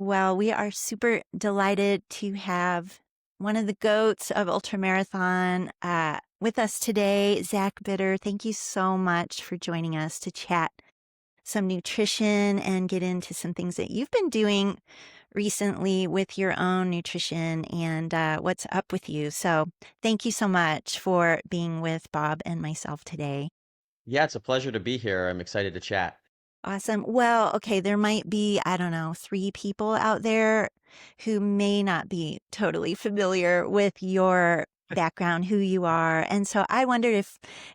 Well, we are super delighted to have one of the goats of ultramarathon with us today, Zach Bitter. Thank you so much for joining us to chat some nutrition and get into some things that you've been doing recently with your own nutrition and what's up with you. So, thank you so much for being with Bob and myself today. Yeah, it's a pleasure to be here. I'm excited to chat. Awesome. Well, okay, there might be, I don't know, three people out there who may not be totally familiar with your background, who you are. And so I wondered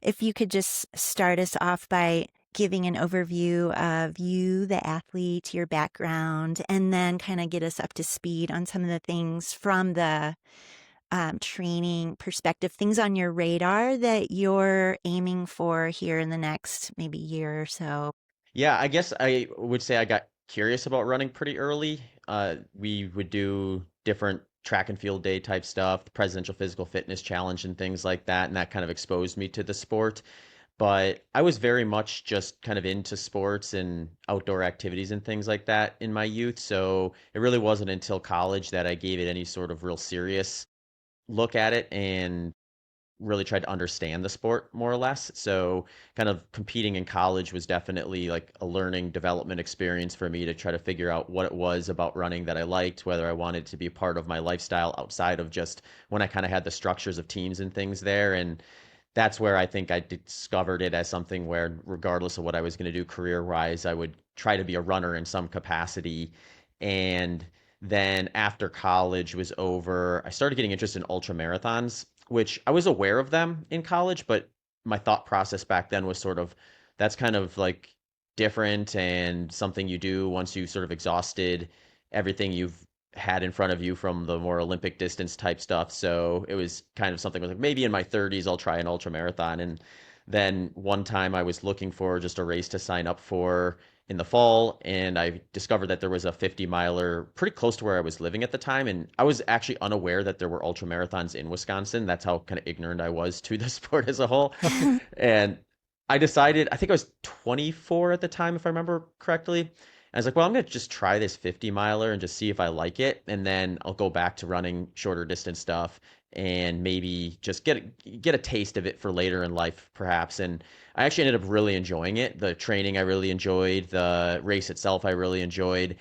if you could just start us off by giving an overview of you, the athlete, your background, and then kind of get us up to speed on some of the things from the training perspective, things on your radar that you're aiming for here in the next maybe year or so. Yeah, I guess I would say I got curious about running pretty early. We would do different track and field day type stuff, the Presidential Physical Fitness Challenge and things like that, and that kind of exposed me to the sport. But I was very much just kind of into sports and outdoor activities and things like that in my youth. So it really wasn't until college that I gave it any sort of real serious look at it and really tried to understand the sport more or less. So kind of competing in college was definitely like a learning development experience for me to try to figure out what it was about running that I liked, whether I wanted to be a part of my lifestyle outside of just when I kind of had the structures of teams and things there. And that's where I think I discovered it as something where regardless of what I was going to do career wise, I would try to be a runner in some capacity. And then after college was over, I started getting interested in ultra marathons, which I was aware of them in college, but my thought process back then was sort of that's kind of like different and something you do once you sort of exhausted everything you've had in front of you from the more Olympic distance type stuff. So it was kind of something like maybe in my 30s I'll try an ultra marathon. And then one time I was looking for just a race to sign up for in the fall, and I discovered that there was a 50 miler pretty close to where I was living at the time. And I was actually unaware that there were ultra marathons in Wisconsin. That's how kind of ignorant I was to the sport as a whole. And I decided, I think I was 24 at the time, if I remember correctly. I was like, well, I'm going to just try this 50 miler and just see if I like it. And then I'll go back to running shorter distance stuff and maybe just get a taste of it for later in life, perhaps. And I actually ended up really enjoying it. The training I really enjoyed, the race itself I really enjoyed.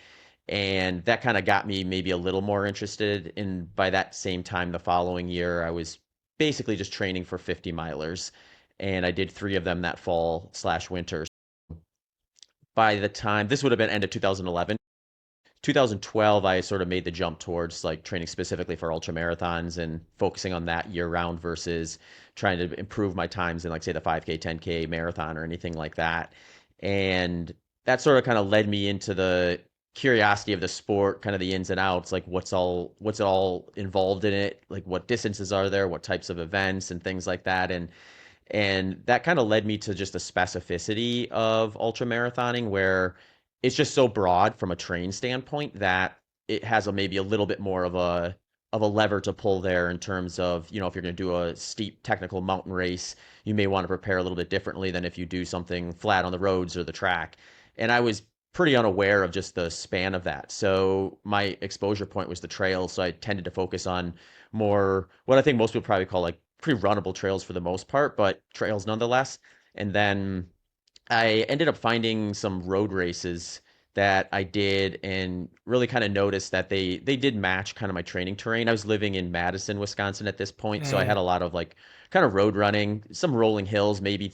And that kind of got me maybe a little more interested. And by that same time, the following year, I was basically just training for 50 milers. And I did three of them that fall slash winter. By the time this would have been end of 2011, 2012, I sort of made the jump towards like training specifically for ultra marathons and focusing on that year round versus trying to improve my times in like say the 5K, 10K marathon or anything like that. And that sort of kind of led me into the curiosity of the sport, kind of the ins and outs, like what's it all involved in it, like what distances are there, what types of events and things like that. And that kind of led me to just the specificity of ultra marathoning, where it's just so broad from a train standpoint that it has maybe a little bit more of a lever to pull there in terms of, if you're going to do a steep technical mountain race, you may want to prepare a little bit differently than if you do something flat on the roads or the track. And I was pretty unaware of just the span of that. So my exposure point was the trail. So I tended to focus on more what I think most people probably call like pretty runnable trails for the most part, but trails nonetheless. And then I ended up finding some road races that I did and really kind of noticed that they did match kind of my training terrain. I was living in Madison, Wisconsin at this point, so I had Mm. a lot of like kind of road running, some rolling hills, maybe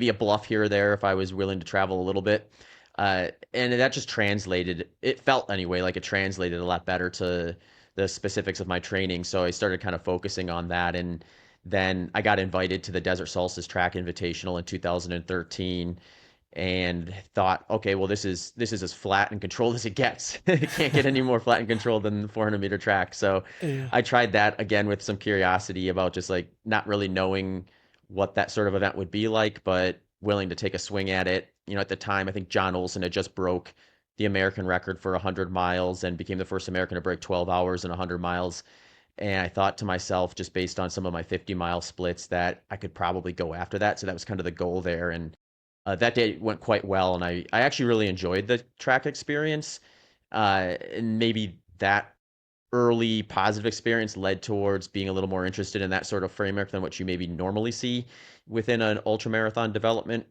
a bluff here or there if I was willing to travel a little bit. And that just translated, it felt anyway, like it translated a lot better to the specifics of my training. So I started kind of focusing on that. And then I got invited to the Desert Solstice Track Invitational in 2013 and thought, okay, well, this is as flat and controlled as it gets. It can't get any more flat and controlled than the 400-meter track. So Yeah. I tried that again with some curiosity about just like not really knowing what that sort of event would be like, but willing to take a swing at it. At the time, I think John Olson had just broke the American record for 100 miles and became the first American to break 12 hours in 100 miles. And I thought to myself, just based on some of my 50-mile splits, that I could probably go after that. So that was kind of the goal there. And that day went quite well. And I actually really enjoyed the track experience. And maybe that early positive experience led towards being a little more interested in that sort of framework than what you maybe normally see within an ultra marathon development.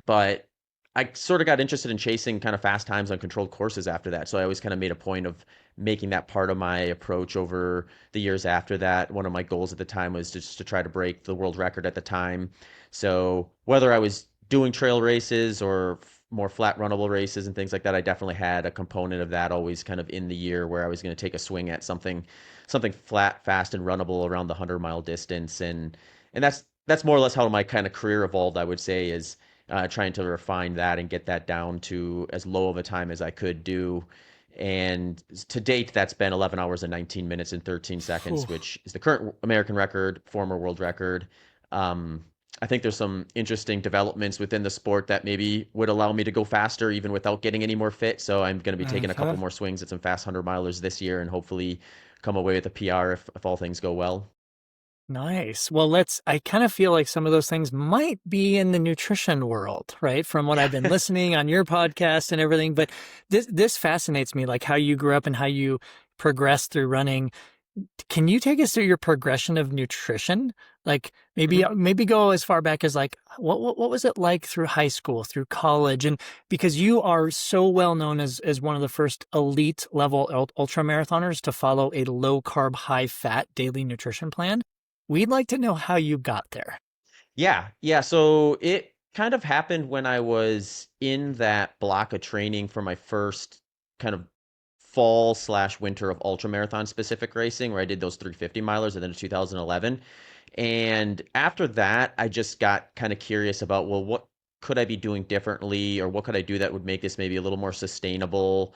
But I sort of got interested in chasing kind of fast times on controlled courses after that. So I always kind of made a point of making that part of my approach over the years after that. One of my goals at the time was just to try to break the world record at the time. So whether I was doing trail races or more flat runnable races and things like that, I definitely had a component of that always kind of in the year where I was going to take a swing at something flat, fast, and runnable around the 100-mile distance. And that's more or less how my kind of career evolved, I would say, is trying to refine that and get that down to as low of a time as I could do. And to date, that's been 11 hours and 19 minutes and 13 Whew. seconds, which is the current American record, former world record. Um, I think there's some interesting developments within the sport that maybe would allow me to go faster even without getting any more fit. So I'm going to be taking a couple Okay. more swings at some fast 100-milers this year and hopefully come away with a PR if all things go well. Nice. Well, I kind of feel like some of those things might be in the nutrition world, right? From what I've been Yeah. listening on your podcast and everything. But this fascinates me, like how you grew up and how you progressed through running. Can you take us through your progression of nutrition? Like Mhm. maybe go as far back as like what was it like through high school, through college, and because you are so well known as one of the first elite level ultra marathoners to follow a low carb, high fat daily nutrition plan. We'd like to know how you got there. Yeah, yeah. So it kind of happened when I was in that block of training for my first kind of fall slash winter of ultra marathon specific racing, where I did those 350 milers and then in 2011. And after that, I just got kind of curious about, well, what could I be doing differently, or what could I do that would make this maybe a little more sustainable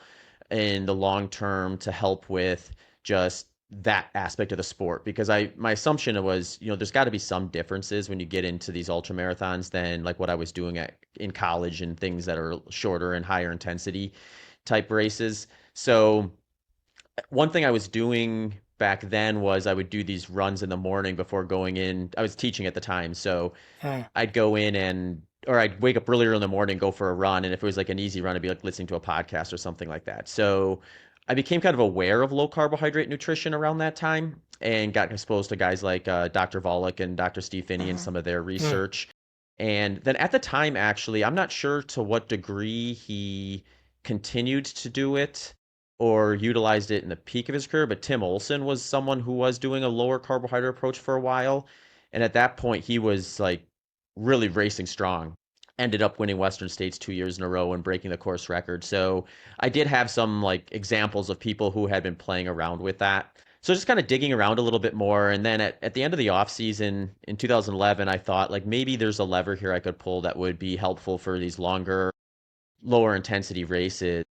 in the long term to help with just that aspect of the sport. Because my assumption was, there's got to be some differences when you get into these ultra marathons than like what I was doing in college and things that are shorter and higher intensity type races. So one thing I was doing back then was I would do these runs in the morning before going in. I was teaching at the time, so Yeah. I'd go in or I'd wake up earlier in the morning, go for a run, and if it was like an easy run, I'd be like listening to a podcast or something like that. So I became kind of aware of low carbohydrate nutrition around that time and got exposed to guys like Dr. Volek and Dr. Steve Finney and some of their Mm. research. And then at the time, actually, I'm not sure to what degree he continued to do it or utilized it in the peak of his career, but Tim Olson was someone who was doing a lower carbohydrate approach for a while. And at that point, he was like really racing strong. Ended up winning Western States 2 years in a row and breaking the course record. So I did have some like examples of people who had been playing around with that. So just kind of digging around a little bit more. And then at the end of the off season in 2011, I thought like maybe there's a lever here I could pull that would be helpful for these longer, lower intensity races.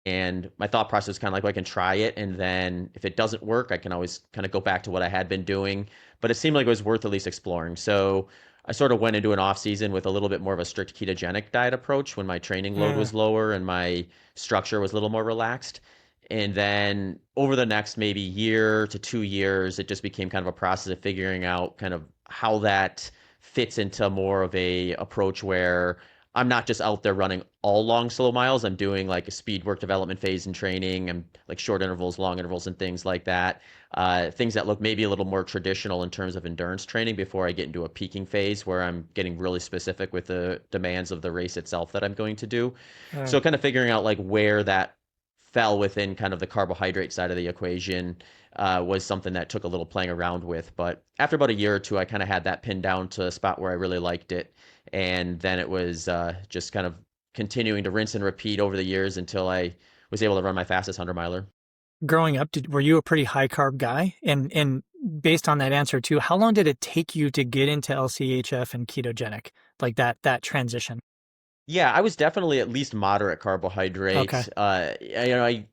And my thought process was kind of like, well, I can try it. And then if it doesn't work, I can always kind of go back to what I had been doing. But it seemed like it was worth at least exploring. So I sort of went into an off season with a little bit more of a strict ketogenic diet approach when my training load Mm. was lower and my structure was a little more relaxed. And then over the next maybe year to 2 years, it just became kind of a process of figuring out kind of how that fits into more of a approach where I'm not just out there running all long slow miles. I'm doing like a speed work development phase in training and like short intervals, long intervals, and things like that. Things that look maybe a little more traditional in terms of endurance training before I get into a peaking phase where I'm getting really specific with the demands of the race itself that I'm going to do. Mm. So kind of figuring out like where that fell within kind of the carbohydrate side of the equation was something that took a little playing around with. But after about a year or two, I kind of had that pinned down to a spot where I really liked it. And then it was just kind of continuing to rinse and repeat over the years until I was able to run my fastest 100-miler. Growing up, were you a pretty high carb guy? And based on that answer too, how long did it take you to get into LCHF and ketogenic, like that transition? Yeah, I was definitely at least moderate Okay. carbohydrate. I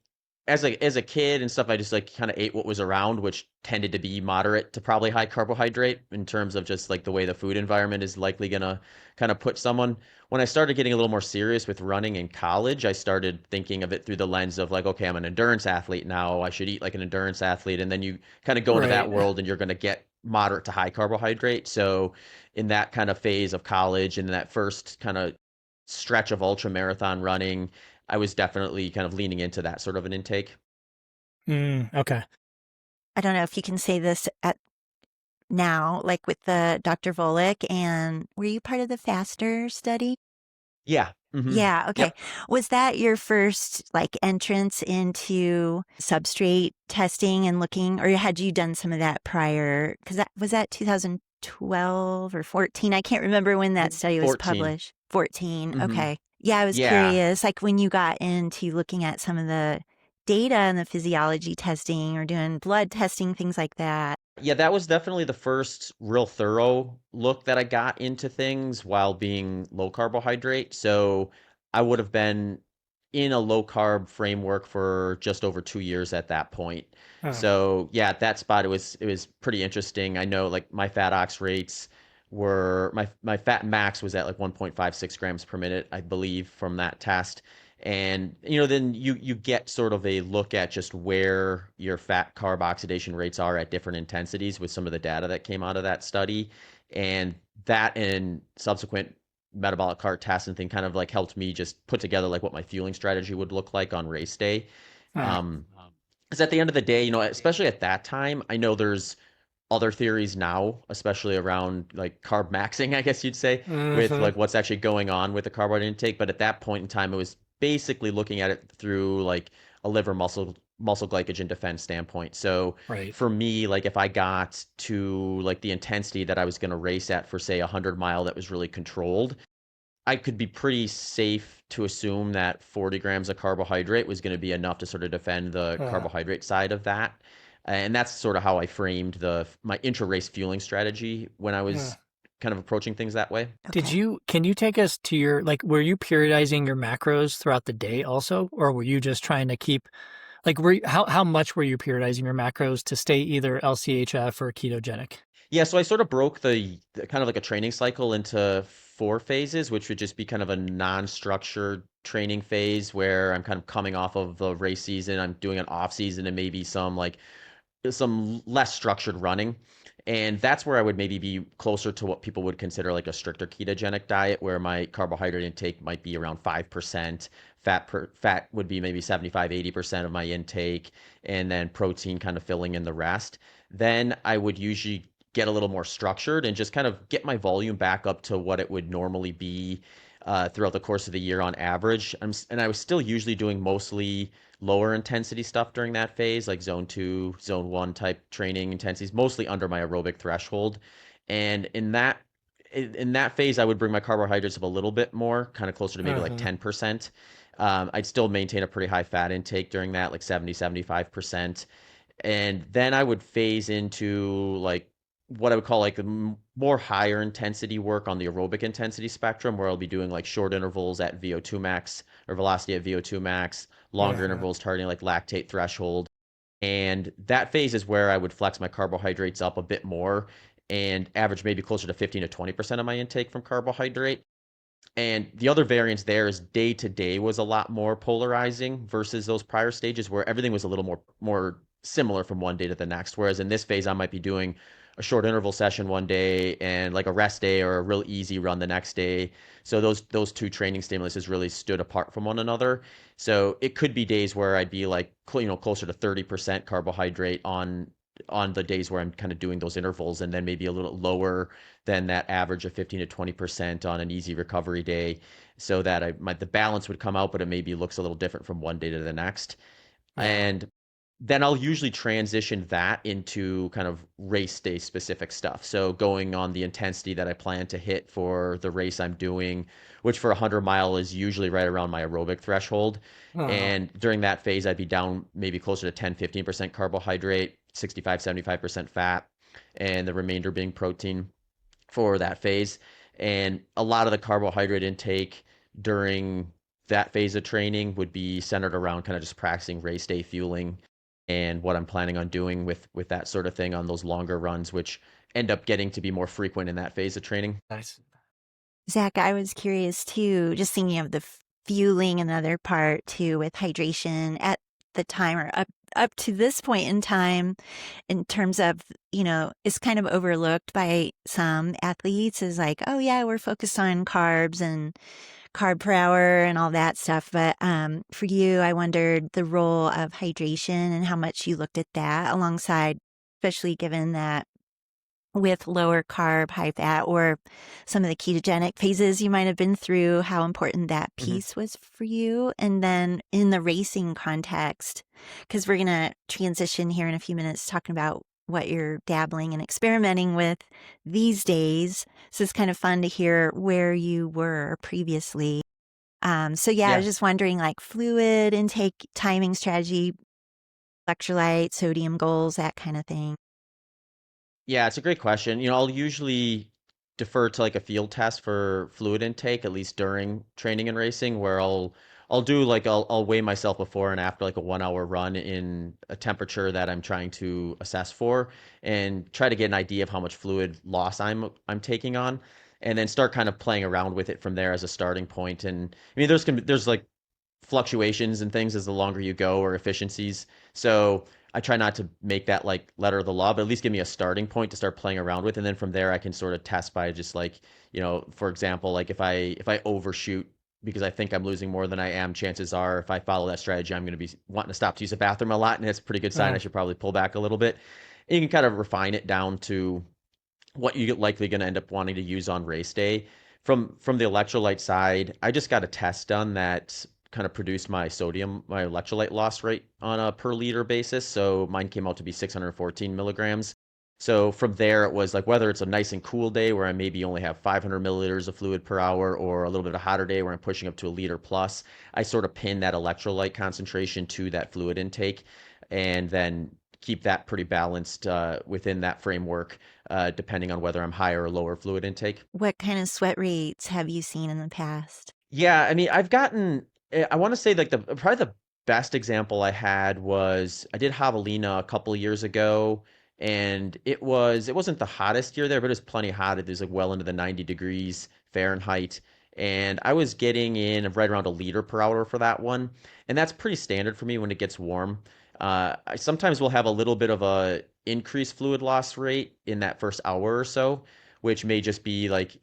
as a kid and stuff, I just like kind of ate what was around, which tended to be moderate to probably high carbohydrate in terms of just like the way the food environment is likely gonna kind of put someone. When I started getting a little more serious with running in college, I started thinking of it through the lens of like, okay, I'm an endurance athlete now. I should eat like an endurance athlete, and then you kind of go into that Right. world and you're gonna get moderate to high carbohydrate. So in that kind of phase of college and that first kind of stretch of ultra marathon running, I was definitely kind of leaning into that sort of an intake. Okay. I don't know if you can say this at now, like with the Dr. Volek, and were you part of the FASTER study? Yeah. Hmm. Yeah, okay. Yep. Was that your first like entrance into substrate testing and looking, or had you done some of that prior? Because that was that 2012 or 14. I can't remember when that study was 14. published. 14. Hmm. Okay. Yeah, I was Yeah. curious, like when you got into looking at some of the data and the physiology testing or doing blood testing, things like that. Yeah, that was definitely the first real thorough look that I got into things while being low carbohydrate. So I would have been in a low carb framework for just over 2 years at that point. Oh, So yeah, at that spot it was pretty interesting. I know like my fat ox rates were my fat max was at like 1.56 grams per minute, I believe, from that test. And then you get sort of a look at just where your fat carb oxidation rates are at different intensities with some of the data that came out of that study. And that and subsequent metabolic cart tests and thing kind of like helped me just put together like what my fueling strategy would look like on race day. oh. Um, because at the end of the day, especially at that time, I know there's other theories now, especially around like carb maxing, I guess you'd say, with Hmm. like what's actually going on with the carbohydrate intake. But at that point in time, it was basically looking at it through like a liver muscle glycogen defense standpoint. So Right. for me, like if I got to like the intensity that I was going to race at for say 100 mile that was really controlled, I could be pretty safe to assume that 40 grams of carbohydrate was going to be enough to sort of defend the Uh, carbohydrate side of that. And that's sort of how I framed my intra-race fueling strategy when I uh. was kind of approaching things that way. Okay. Can you take us to your, like, were you periodizing your macros throughout the day also? Or were you just trying to keep, like, how much were you periodizing your macros to stay either LCHF or ketogenic? Yeah, so I sort of broke the kind of like a training cycle into 4 phases, which would just be kind of a non-structured training phase where I'm kind of coming off of the race season, I'm doing an off season and maybe some less structured running. And that's where I would maybe be closer to what people would consider like a stricter ketogenic diet, where my carbohydrate intake might be around 5%, fat would be maybe 75-80% of my intake, and then protein kind of filling in the rest. Then I would usually get a little more structured and just kind of get my volume back up to what it would normally be throughout the course of the year on average. And I was still usually doing mostly lower intensity stuff during that phase, like zone two, zone one type training intensities, mostly under my aerobic threshold. And in that phase, I would bring my carbohydrates up a little bit more, kind of closer to maybe like Uh-huh. 10%. I'd still maintain a pretty high fat intake during that, like 70-75%. And then I would phase into like what I would call like the more higher intensity work on the aerobic intensity spectrum, where I'll be doing like short intervals at VO2 max or velocity at VO2 max, longer Uh-huh. intervals targeting like lactate threshold. And that phase is where I would flex my carbohydrates up a bit more and average maybe closer to 15 to 20% of my intake from carbohydrate. And the other variance there is day to day was a lot more polarizing versus those prior stages where everything was a little more similar from one day to the next. Whereas in this phase, I might be doing a short interval session one day and like a rest day or a real easy run the next day. So those two training stimuluses really stood apart from one another. So it could be days where I'd be like closer to 30% carbohydrate on the days where I'm kind of doing those intervals, and then maybe a little lower than that average of 15 to 20% on an easy recovery day, so that the balance would come out, but it maybe looks a little different from one day to the next. Uh, And then I'll usually transition that into kind of race day specific stuff. So going on the intensity that I plan to hit for the race I'm doing, which for a 100 mile is usually right around my aerobic threshold. uh, And during that phase, I'd be down maybe closer to 10-15% carbohydrate, 65-75% fat, and the remainder being protein for that phase. And a lot of the carbohydrate intake during that phase of training would be centered around kind of just practicing race day fueling and what I'm planning on doing with that sort of thing on those longer runs, which end up getting to be more frequent in that phase of training. nice. Zach, I was curious too, just thinking of the fueling, another part too with hydration. At the timer up to this point in time in terms of, is kind of overlooked by some athletes is like, oh yeah, we're focused on carbs and carb per hour and all that stuff. But for you, I wondered the role of hydration and how much you looked at that alongside, especially given that with lower carb, high fat, or some of the ketogenic phases you might have been through, how important that Hmm. piece was for you. And then in the racing context, because we're going to transition here in a few minutes talking about what you're dabbling and experimenting with these days. So it's kind of fun to hear where you were previously. So yeah, I was Yeah. just wondering like fluid intake, timing strategy, electrolyte, sodium goals, that kind of thing. Yeah, it's a great question. I'll usually defer to like a field test for fluid intake, at least during training and racing, where I'll do like I'll weigh myself before and after like a 1 hour run in a temperature that I'm trying to assess for and try to get an idea of how much fluid loss I'm taking on, and then start kind of playing around with it from there as a starting point. And I mean, there's like fluctuations and things as the longer you go or efficiencies. So I try not to make that like letter of the law, but at least give me a starting point to start playing around with. And then from there I can sort of test by just like, for example, like if I overshoot because I think I'm losing more than I am, chances are if I follow that strategy, I'm going to be wanting to stop to use the bathroom a lot. And it's a pretty good sign. I Mm. should probably pull back a little bit. And you can kind of refine it down to what you're likely going to end up wanting to use on race day. From the electrolyte side, I just got a test done that kind of produced my electrolyte loss rate on a per liter basis. So mine came out to be 614 milligrams. So from there, it was like whether it's a nice and cool day where I maybe only have 500 milliliters of fluid per hour, or a little bit of a hotter day where I'm pushing up to a liter plus, I sort of pin that electrolyte concentration to that fluid intake, and then keep that pretty balanced within that framework, depending on whether I'm higher or lower fluid intake. What kind of sweat rates have you seen in the past? Yeah, I mean, I want to say like probably the best example I had was I did Javelina a couple of years ago, and it wasn't the hottest year there, but it was plenty hot. It was like well into the 90 degrees Fahrenheit, and I was getting in right around a liter per hour for that one, and that's pretty standard for me when it gets warm. I sometimes will have a little bit of a increased fluid loss rate in that first hour or so, which may just be like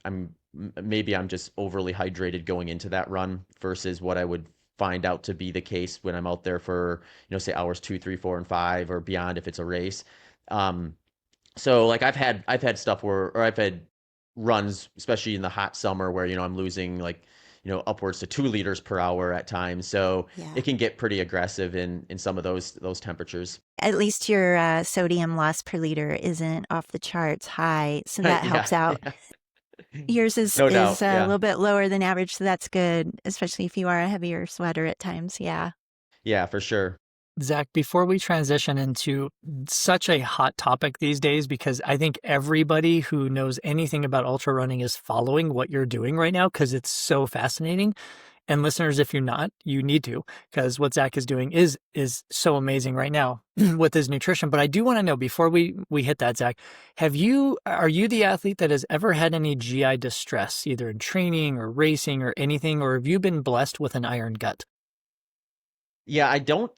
maybe I'm just overly hydrated going into that run versus what I would find out to be the case when I'm out there for, say hours 2, 3, 4, and 5 or beyond if it's a race. Um, so like I've had stuff or I've had runs, especially in the hot summer where, I'm losing like, upwards to 2 liters per hour at times. So Yeah. it can get pretty aggressive in some of those temperatures. At least your sodium loss per liter isn't off the charts high, so that Yeah, helps out. yeah. Yours is No is doubt. a Yeah. little bit lower than average, so that's good, especially if you are a heavier sweater at times. Yeah. Yeah, for sure. Zach, before we transition into such a hot topic these days, because I think everybody who knows anything about ultra running is following what you're doing right now because it's so fascinating. And listeners, if you're not, you need to, because what Zach is doing is so amazing right now with his nutrition. But I do want to know before we hit that, Zach, are you the athlete that has ever had any GI distress, either in training or racing or anything, or have you been blessed with an iron gut? Yeah, I don't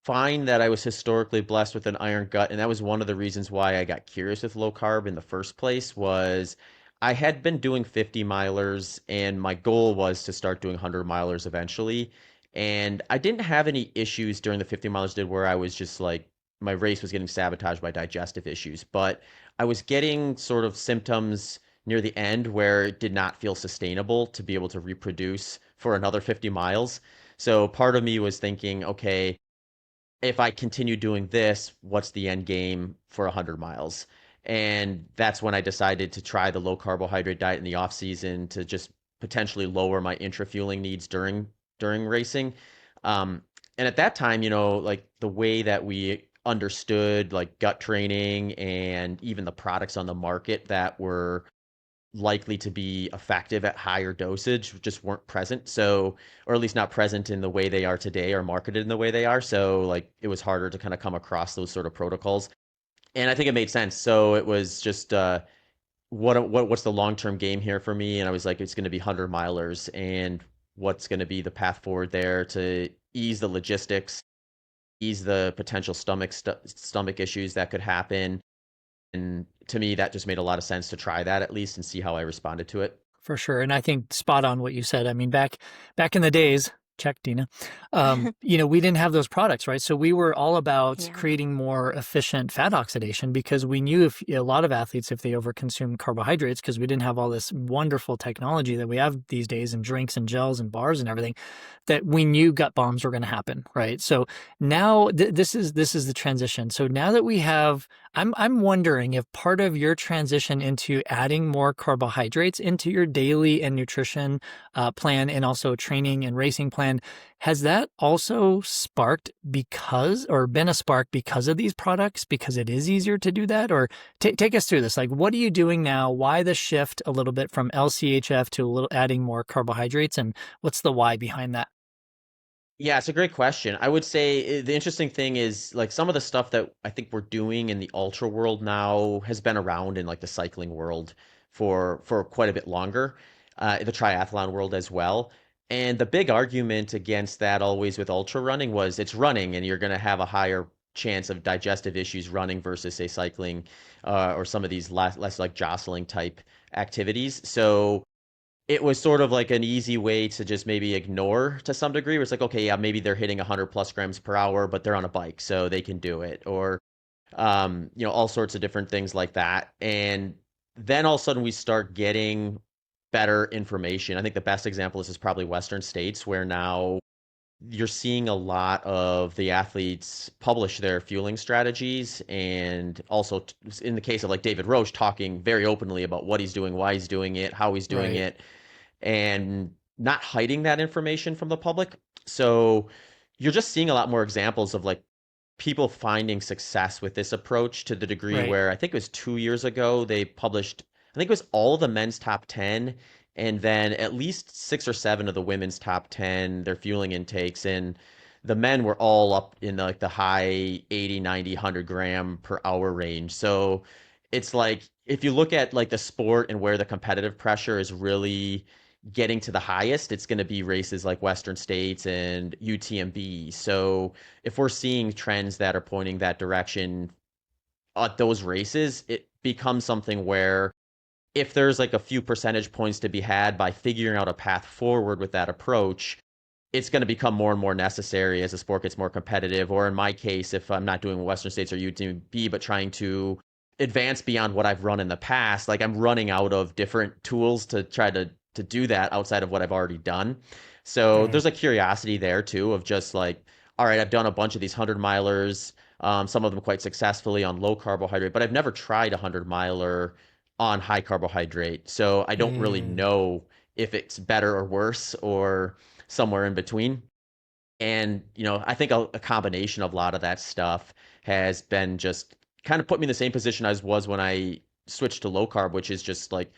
find that I was historically blessed with an iron gut, and that was one of the reasons why I got curious with low carb in the first place was I had been doing 50 milers and my goal was to start doing 100 milers eventually. And I didn't have any issues during the 50 milers did where I was just like my race was getting sabotaged by digestive issues, but I was getting sort of symptoms near the end where it did not feel sustainable to be able to reproduce for another 50 miles. So part of me was thinking, okay, if I continue doing this, what's the end game for 100 miles? And that's when I decided to try the low carbohydrate diet in the off season to just potentially lower my intrafueling needs during racing. Um, and at that time, like the way that we understood like gut training and even the products on the market that were likely to be effective at higher dosage just weren't present. So, or at least not present in the way they are today or marketed in the way they are. So, like, it was harder to kind of come across those sort of protocols. And I think it made sense. So it was just, what's the long term game here for me? And I was like, it's going to be 100 milers, and what's going to be the path forward there to ease the logistics ease the potential stomach issues that could happen. And to me, that just made a lot of sense to try that at least and see how I responded to it. For sure. And I think spot on what you said. I mean, back in the days, check Dina, we didn't have those products, right? So we were all about Yeah. creating more efficient fat oxidation because we knew if a lot of athletes, if they overconsume carbohydrates, because we didn't have all this wonderful technology that we have these days in drinks and gels and bars and everything, that we knew gut bombs were going to happen, right? So now this is the transition. So now that we have, I'm wondering if part of your transition into adding more carbohydrates into your daily and nutrition plan and also training and racing plan, has that also sparked because or been a spark because of these products, because it is easier to do that? Or take us through this. Like, what are you doing now? Why the shift a little bit from LCHF to a little adding more carbohydrates, and what's the why behind that? Yeah, it's a great question. I would say the interesting thing is like some of the stuff that I think we're doing in the ultra world now has been around in like the cycling world for quite a bit longer, the triathlon world as well. And the big argument against that always with ultra running was it's running and you're going to have a higher chance of digestive issues running versus say cycling or some of these less like jostling type activities. So it was sort of like an easy way to just maybe ignore to some degree. Where it's like, okay, yeah, maybe they're hitting 100 plus grams per hour, but they're on a bike, so they can do it, or all sorts of different things like that. And then all of a sudden we start getting better information. I think the best example is probably Western states, where now you're seeing a lot of the athletes publish their fueling strategies, and also in the case of like David Roche talking very openly about what he's doing, why he's doing it, how he's doing Right. it, and not hiding that information from the public. So you're just seeing a lot more examples of like people finding success with this approach to the degree Right. where I think it was 2 years ago they published, I think it was all the men's top 10 and then at least 6 or 7 of the women's top 10, their fueling intakes. And the men were all up in like the high 80, 90, 100 gram per hour range. So it's like if you look at like the sport and where the competitive pressure is really getting to the highest, it's going to be races like Western States and UTMB. So if we're seeing trends that are pointing that direction at those races, it becomes something where if there's like a few percentage points to be had by figuring out a path forward with that approach, it's going to become more and more necessary as the sport gets more competitive. Or in my case, if I'm not doing Western States or UTMB, but trying to advance beyond what I've run in the past, like I'm running out of different tools to try to do that outside of what I've already done. So Right. there's a curiosity there too of just like, all right, I've done a bunch of these 100 milers, some of them quite successfully on low carbohydrate, but I've never tried a 100 miler on high carbohydrate. So I don't really Mm. know if it's better or worse or somewhere in between. And, I think a combination of a lot of that stuff has been just kind of put me in the same position I was when I switched to low carb, which is just like,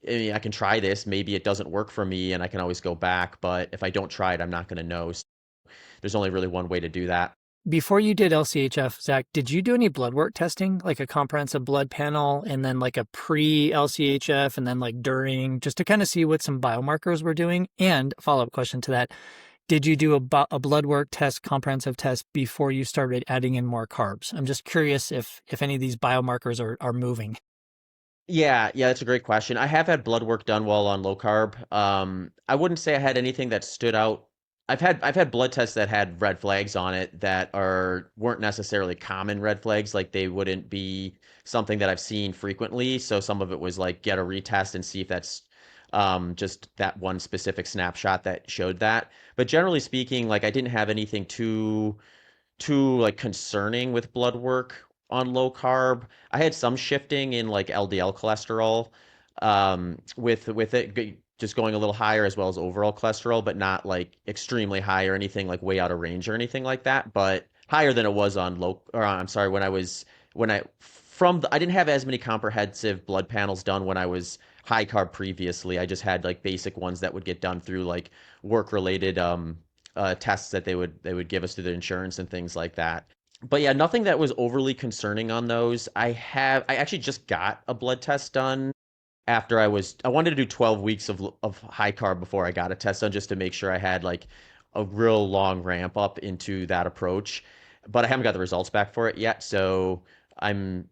I mean, I can try this. Maybe it doesn't work for me and I can always go back. But if I don't try it, I'm not going to know. So there's only really one way to do that. Before you did LCHF, Zach, did you do any blood work testing, like a comprehensive blood panel and then like a pre-LCHF and then like during, just to kind of see what some biomarkers were doing? And follow-up question to that, did you do a blood work test, comprehensive test before you started adding in more carbs? I'm just curious if any of these biomarkers are moving. Yeah, that's a great question. I have had blood work done while on low carb. I wouldn't say I had anything that stood out. I've had blood tests that had red flags on it that weren't necessarily common red flags, like they wouldn't be something that I've seen frequently. So some of it was like get a retest and see if that's just that one specific snapshot that showed that. But generally speaking, like I didn't have anything too like concerning with blood work on low carb. I had some shifting in like LDL cholesterol with it just going a little higher as well as overall cholesterol, but not like extremely high or anything like way out of range or anything like that, but higher than it was on low or I'm sorry, when I from the, I didn't have as many comprehensive blood panels done when I was high carb previously. I just had like basic ones that would get done through like work related tests that they would give us through the insurance and things like that. But yeah, nothing that was overly concerning on those. I actually just got a blood test done after I wanted to do 12 weeks of high carb before I got a test done just to make sure I had like a real long ramp up into that approach. but I haven't got the results back for it yet. So I'm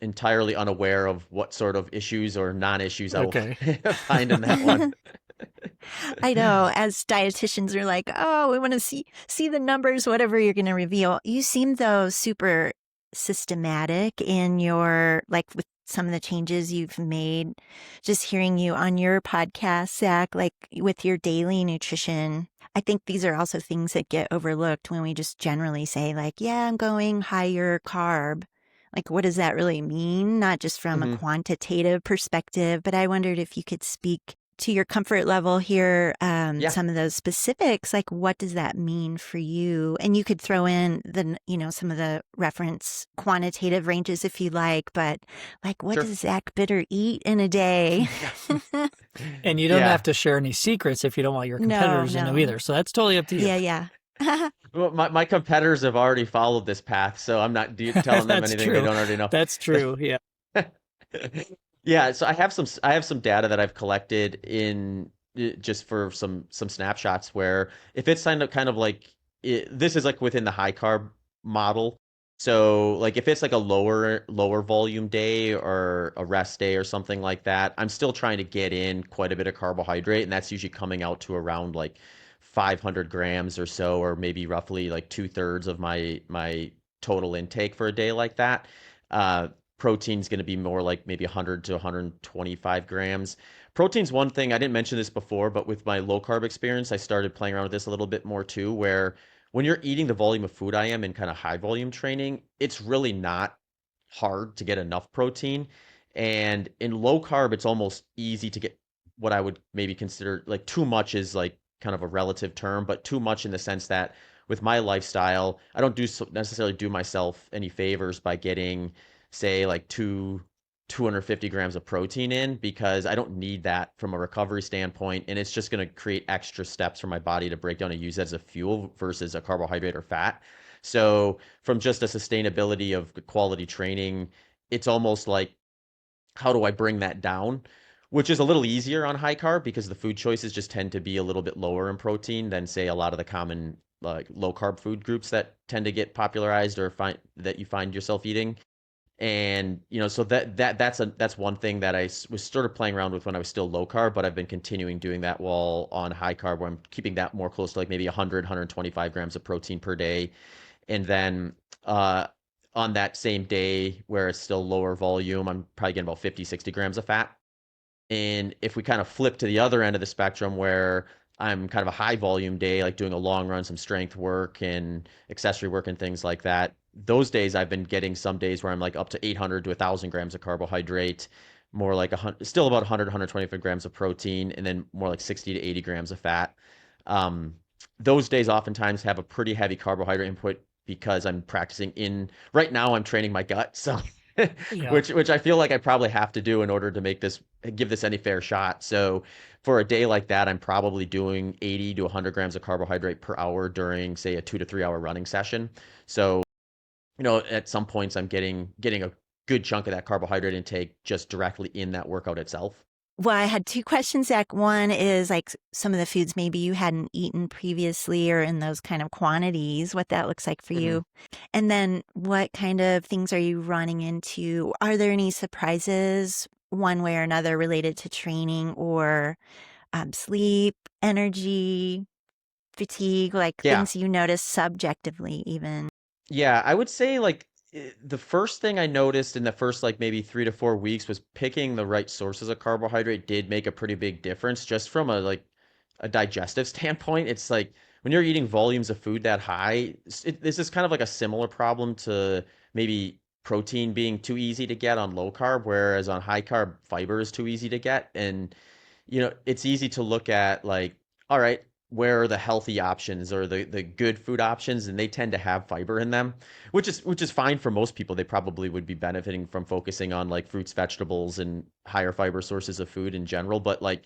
entirely unaware of what sort of issues or non-issues I will Okay. find in that one. I know, as dietitians are like, oh, we want to see the numbers, whatever you're going to reveal. You seem though super systematic in your like with some of the changes you've made. Just hearing you on your podcast, Zach, like with your daily nutrition. I think these are also things that get overlooked when we just generally say like, yeah, I'm going higher carb. Like, what does that really mean? Not just from a Hmm. quantitative perspective, but I wondered if you could speak to your comfort level here, Yeah, some of those specifics, like what does that mean for you? And you could throw in some of the reference quantitative ranges if you like, but like what sure. does Zach Bitter eat in a day? Yeah. And you don't have Yeah. to share any secrets if you don't want your No, competitors to know no. either. So that's totally up to you. Yeah, yeah. Well, my competitors have already followed this path, so I'm not telling them That's anything they true. don't already know. That's true. Yeah. Yeah, so I have some data that I've collected in just for some snapshots where if it's kind of like this is like within the high carb model. So like if it's like a lower volume day or a rest day or something like that, I'm still trying to get in quite a bit of carbohydrate, and that's usually coming out to around like 500 grams or so, or maybe roughly like two-thirds of my total intake for a day like that. Protein's going to be more like maybe 100 to 125 grams. Protein's one thing, I didn't mention this before, but with my low carb experience, I started playing around with this a little bit more too, where when you're eating the volume of food I am in kind of high volume training, it's really not hard to get enough protein. And in low carb, it's almost easy to get what I would maybe consider like too much is like kind of a relative term, but too much in the sense that with my lifestyle, I don't necessarily do myself any favors by getting say like 250 grams of protein in because I don't need that from a recovery standpoint, and it's just going to create extra steps for my body to break down and use as a fuel versus a carbohydrate or fat. So from just a sustainability of quality training, it's almost like how do I bring that down? Which is a little easier on high carb because the food choices just tend to be a little bit lower in protein than say a lot of the common like low carb food groups that tend to get popularized or find that you find yourself eating. And so that's one thing that was sort of playing around with when I was still low carb, but I've been continuing doing that while on high carb, where I'm keeping that more close to like maybe 100, 125 grams of protein per day. And then uh, on that same day where it's still lower volume, I'm probably getting about 50, 60 grams of fat. And if we kind of flip to the other end of the spectrum where I'm kind of a high volume day, like doing a long run, some strength work and accessory work and things like that, those days I've been getting some days where I'm like up to 800 to 1,000 grams of carbohydrate, more like still about 100, 125 grams of protein, and then more like 60 to 80 grams of fat. Um, those days oftentimes have a pretty heavy carbohydrate input because I'm practicing right now I'm training my gut. So Yeah. which I feel like I probably have to do in order to give this any fair shot. So for a day like that, I'm probably doing 80 to 100 grams of carbohydrate per hour during, say, a 2 to 3 hour running session. So, at some points I'm getting a good chunk of that carbohydrate intake just directly in that workout itself. Well, I had two questions, Zach. One is like some of the foods maybe you hadn't eaten previously or in those kind of quantities, what that looks like for Hmm. you. And then what kind of things are you running into? Are there any surprises one way or another related to training or sleep, energy, fatigue, like Yeah. things you notice subjectively, even? Yeah, I would say like the first thing I noticed in the first like maybe 3 to 4 weeks was picking the right sources of carbohydrate did make a pretty big difference just from a digestive standpoint. It's like when you're eating volumes of food that high, this is kind of like a similar problem to maybe protein being too easy to get on low carb, whereas on high carb, fiber is too easy to get. And it's easy to look at like, all right, where are the healthy options or the good food options, and they tend to have fiber in them, which is fine for most people. They probably would be benefiting from focusing on like fruits, vegetables, and higher fiber sources of food in general. But like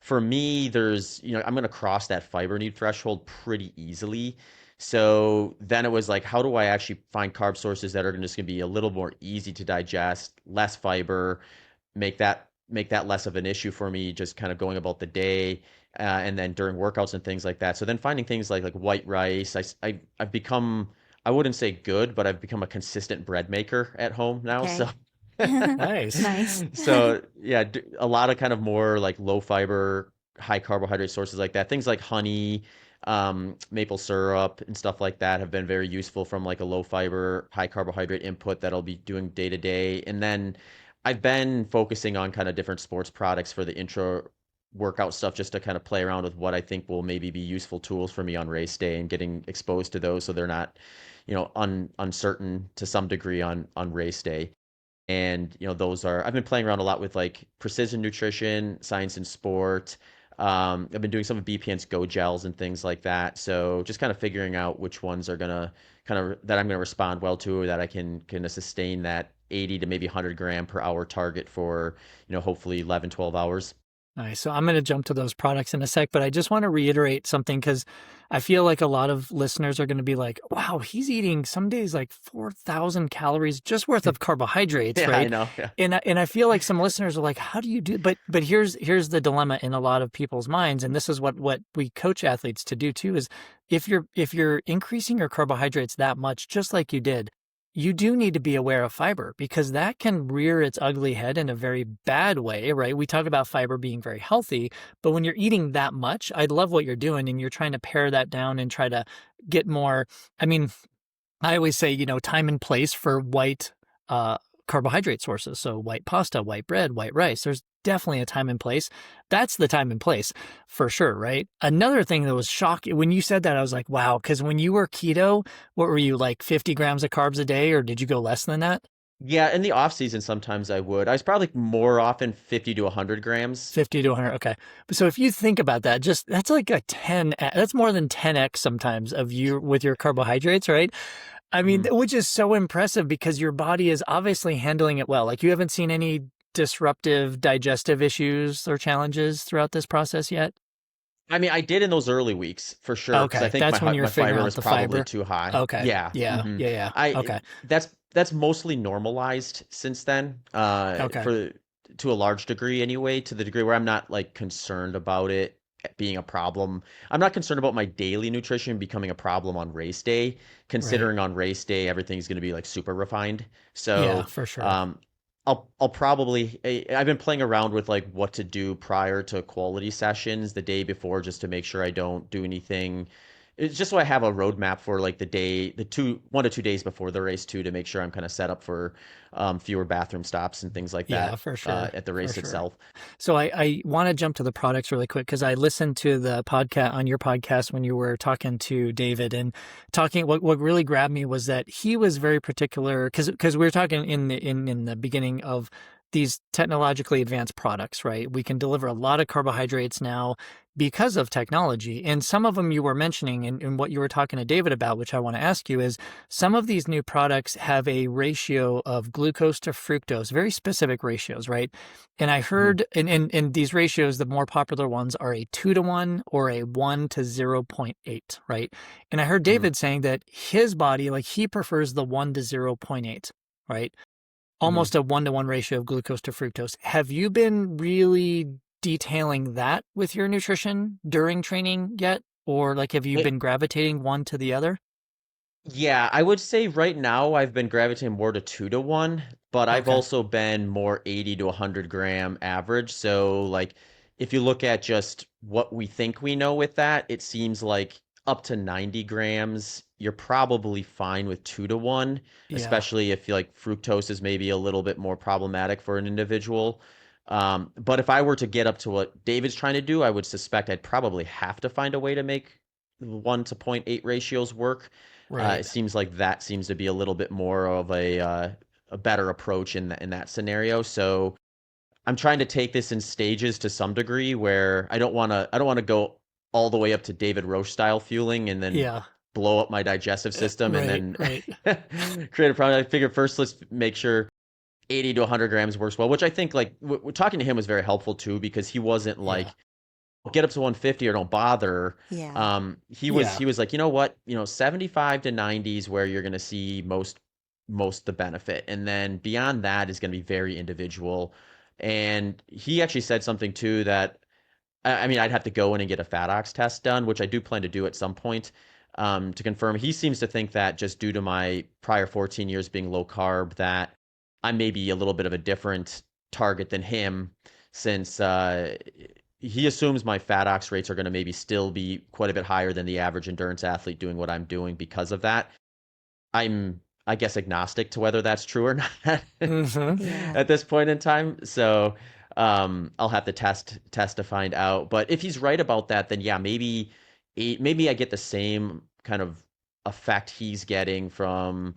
for me, I'm going to cross that fiber need threshold pretty easily. So then it was like, how do I actually find carb sources that are just going to be a little more easy to digest, less fiber, make that less of an issue for me just kind of going about the day and then during workouts and things like that. So then finding things like white rice, I've become I wouldn't say good, but I've become a consistent bread maker at home now. So Okay. Nice. Nice. so yeah, a lot of kind of more like low fiber, high carbohydrate sources like that. Things like honey, maple syrup, and stuff like that have been very useful from like a low fiber, high carbohydrate input that I'll be doing day to day. And then I've been focusing on kind of different sports products for the intro workout stuff just to kind of play around with what I think will maybe be useful tools for me on race day and getting exposed to those so they're not, uncertain to some degree on race day. And those are I've been playing around a lot with like precision nutrition, science and sport. I've been doing some of BPN's Go gels and things like that. So just kind of figuring out which ones are gonna kind of that I'm gonna respond well to, or that I can sustain that 80 to maybe 100 gram per hour target for hopefully 11, 12 hours. Nice. So I'm going to jump to those products in a sec, but I just want to reiterate something because I feel like a lot of listeners are going to be like, wow, he's eating some days like 4,000 calories just worth of carbohydrates, Yeah, I right? know. Yeah. And I feel like some listeners are like, how do you do? But here's the dilemma in a lot of people's minds, and this is what we coach athletes to do too, is if you're increasing your carbohydrates that much, just like you did, you do need to be aware of fiber because that can rear its ugly head in a very bad way, right? We talk about fiber being very healthy, but when you're eating that much, I love what you're doing and you're trying to pare that down and try to get more. I mean, I always say, time and place for white uh, carbohydrate sources. So white pasta, white bread, white rice. There's definitely a time and place. That's the time and place for sure, right? Another thing that was shocking when you said that, I was like, wow, because when you were keto, what were you like 50 grams of carbs a day, or did you go less than that? Yeah, in the off season sometimes I would. I was probably more often 50 to 100 grams. 50 to 100. Okay. So if you think about that, just that's like a 10, that's more than 10x sometimes of you with your carbohydrates, right? I mean, Mhm. which is so impressive because your body is obviously handling it well. Like you haven't seen any disruptive digestive issues or challenges throughout this process yet? I mean, I did in those early weeks for sure because I Okay, think that's when you're my figuring fiber out was the probably fiber. too high. Okay. Yeah. Yeah. Yeah. Yeah. I Okay. that's mostly normalized since then, Okay. for to a large degree anyway, to the degree where I'm not like concerned about it being a problem. I'm not concerned about my daily nutrition becoming a problem on race day, Right. considering on race day everything's going to be like super refined. Yeah, So, for sure. um, I'll probably I've been playing around with like what to do prior to quality sessions the day before just to make sure I don't do anything. It's just so I have a roadmap for like the 1 to 2 days before the race too, to make sure I'm kind of set up for fewer bathroom stops and things like Yeah, that for sure. at the For race sure. itself. So I want to jump to the products really quick because I listened to the podcast on your podcast when you were talking to David and talking. What really grabbed me was that he was very particular because we were talking in the beginning of these technologically advanced products, right? We can deliver a lot of carbohydrates now because of technology, and some of them you were mentioning and what you were talking to David about, which I want to ask you is some of these new products have a ratio of glucose to fructose, very specific ratios, right? And I Mhm. heard in these ratios, the more popular ones are a 2 to 1 or a 1 to 0.8, right? And I heard Mhm. David saying that his body, like he prefers the 1 to 0.8, right? Mhm. Almost a 1 to 1 ratio of glucose to fructose. Have you been really detailing that with your nutrition during training yet? Or like have you It, been gravitating one to the other? yeah, I would say right now I've been gravitating more to 2 to 1, but I've Okay. also been more 80 to 100 gram average. So like if you look at just what we think we know with that, it seems like up to 90 grams, you're probably fine with 2 to 1, Yeah. especially if like fructose is maybe a little bit more problematic for an individual. But if I were to get up to what David's trying to do, I would suspect I'd probably have to find a way to make 1 to 0.8 ratios work. It Right. seems like that seems to be a little bit more of a better approach in that scenario. So I'm trying to take this in stages to some degree where I don't want to go all the way up to David Roche style fueling and then Yeah. blow up my digestive system and Right. then Right. create a problem. I figured first let's make sure 80 to 100 grams works well, which I think like talking to him was very helpful too because he wasn't Yeah. like get up to 150 or don't bother. Yeah. Yeah. He was like, you know what, 75 to 90s where you're going to see most the benefit, and then beyond that is going to be very individual. And he actually said something too that I mean, I'd have to go in and get a fat ox test done, which I do plan to do at some point. to confirm. He seems to think that just due to my prior 14 years being low carb, that I may be a little bit of a different target than him, since he assumes my fat ox rates are going to maybe still be quite a bit higher than the average endurance athlete doing what I'm doing because of that. I'm, I guess, agnostic to whether that's true or not Hmm. Yeah. at this point in time. So I'll have to test to find out. But if he's right about that, then yeah, maybe I get the same kind of effect he's getting from,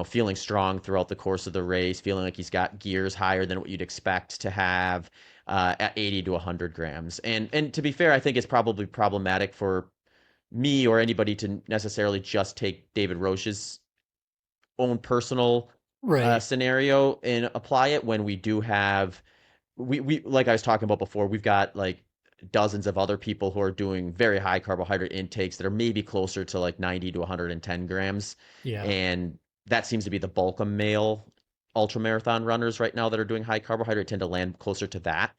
feeling strong throughout the course of the race, feeling like he's got gears higher than what you'd expect to have at 80 to 100 grams. And to be fair, I think it's probably problematic for me or anybody to necessarily just take David Roche's own personal Right. scenario and apply it when we do have we like I was talking about before, we've got like dozens of other people who are doing very high carbohydrate intakes that are maybe closer to like 90 to 110 grams, Yeah. and that seems to be the bulk of male ultramarathon runners right now that are doing high carbohydrate tend to land closer to that,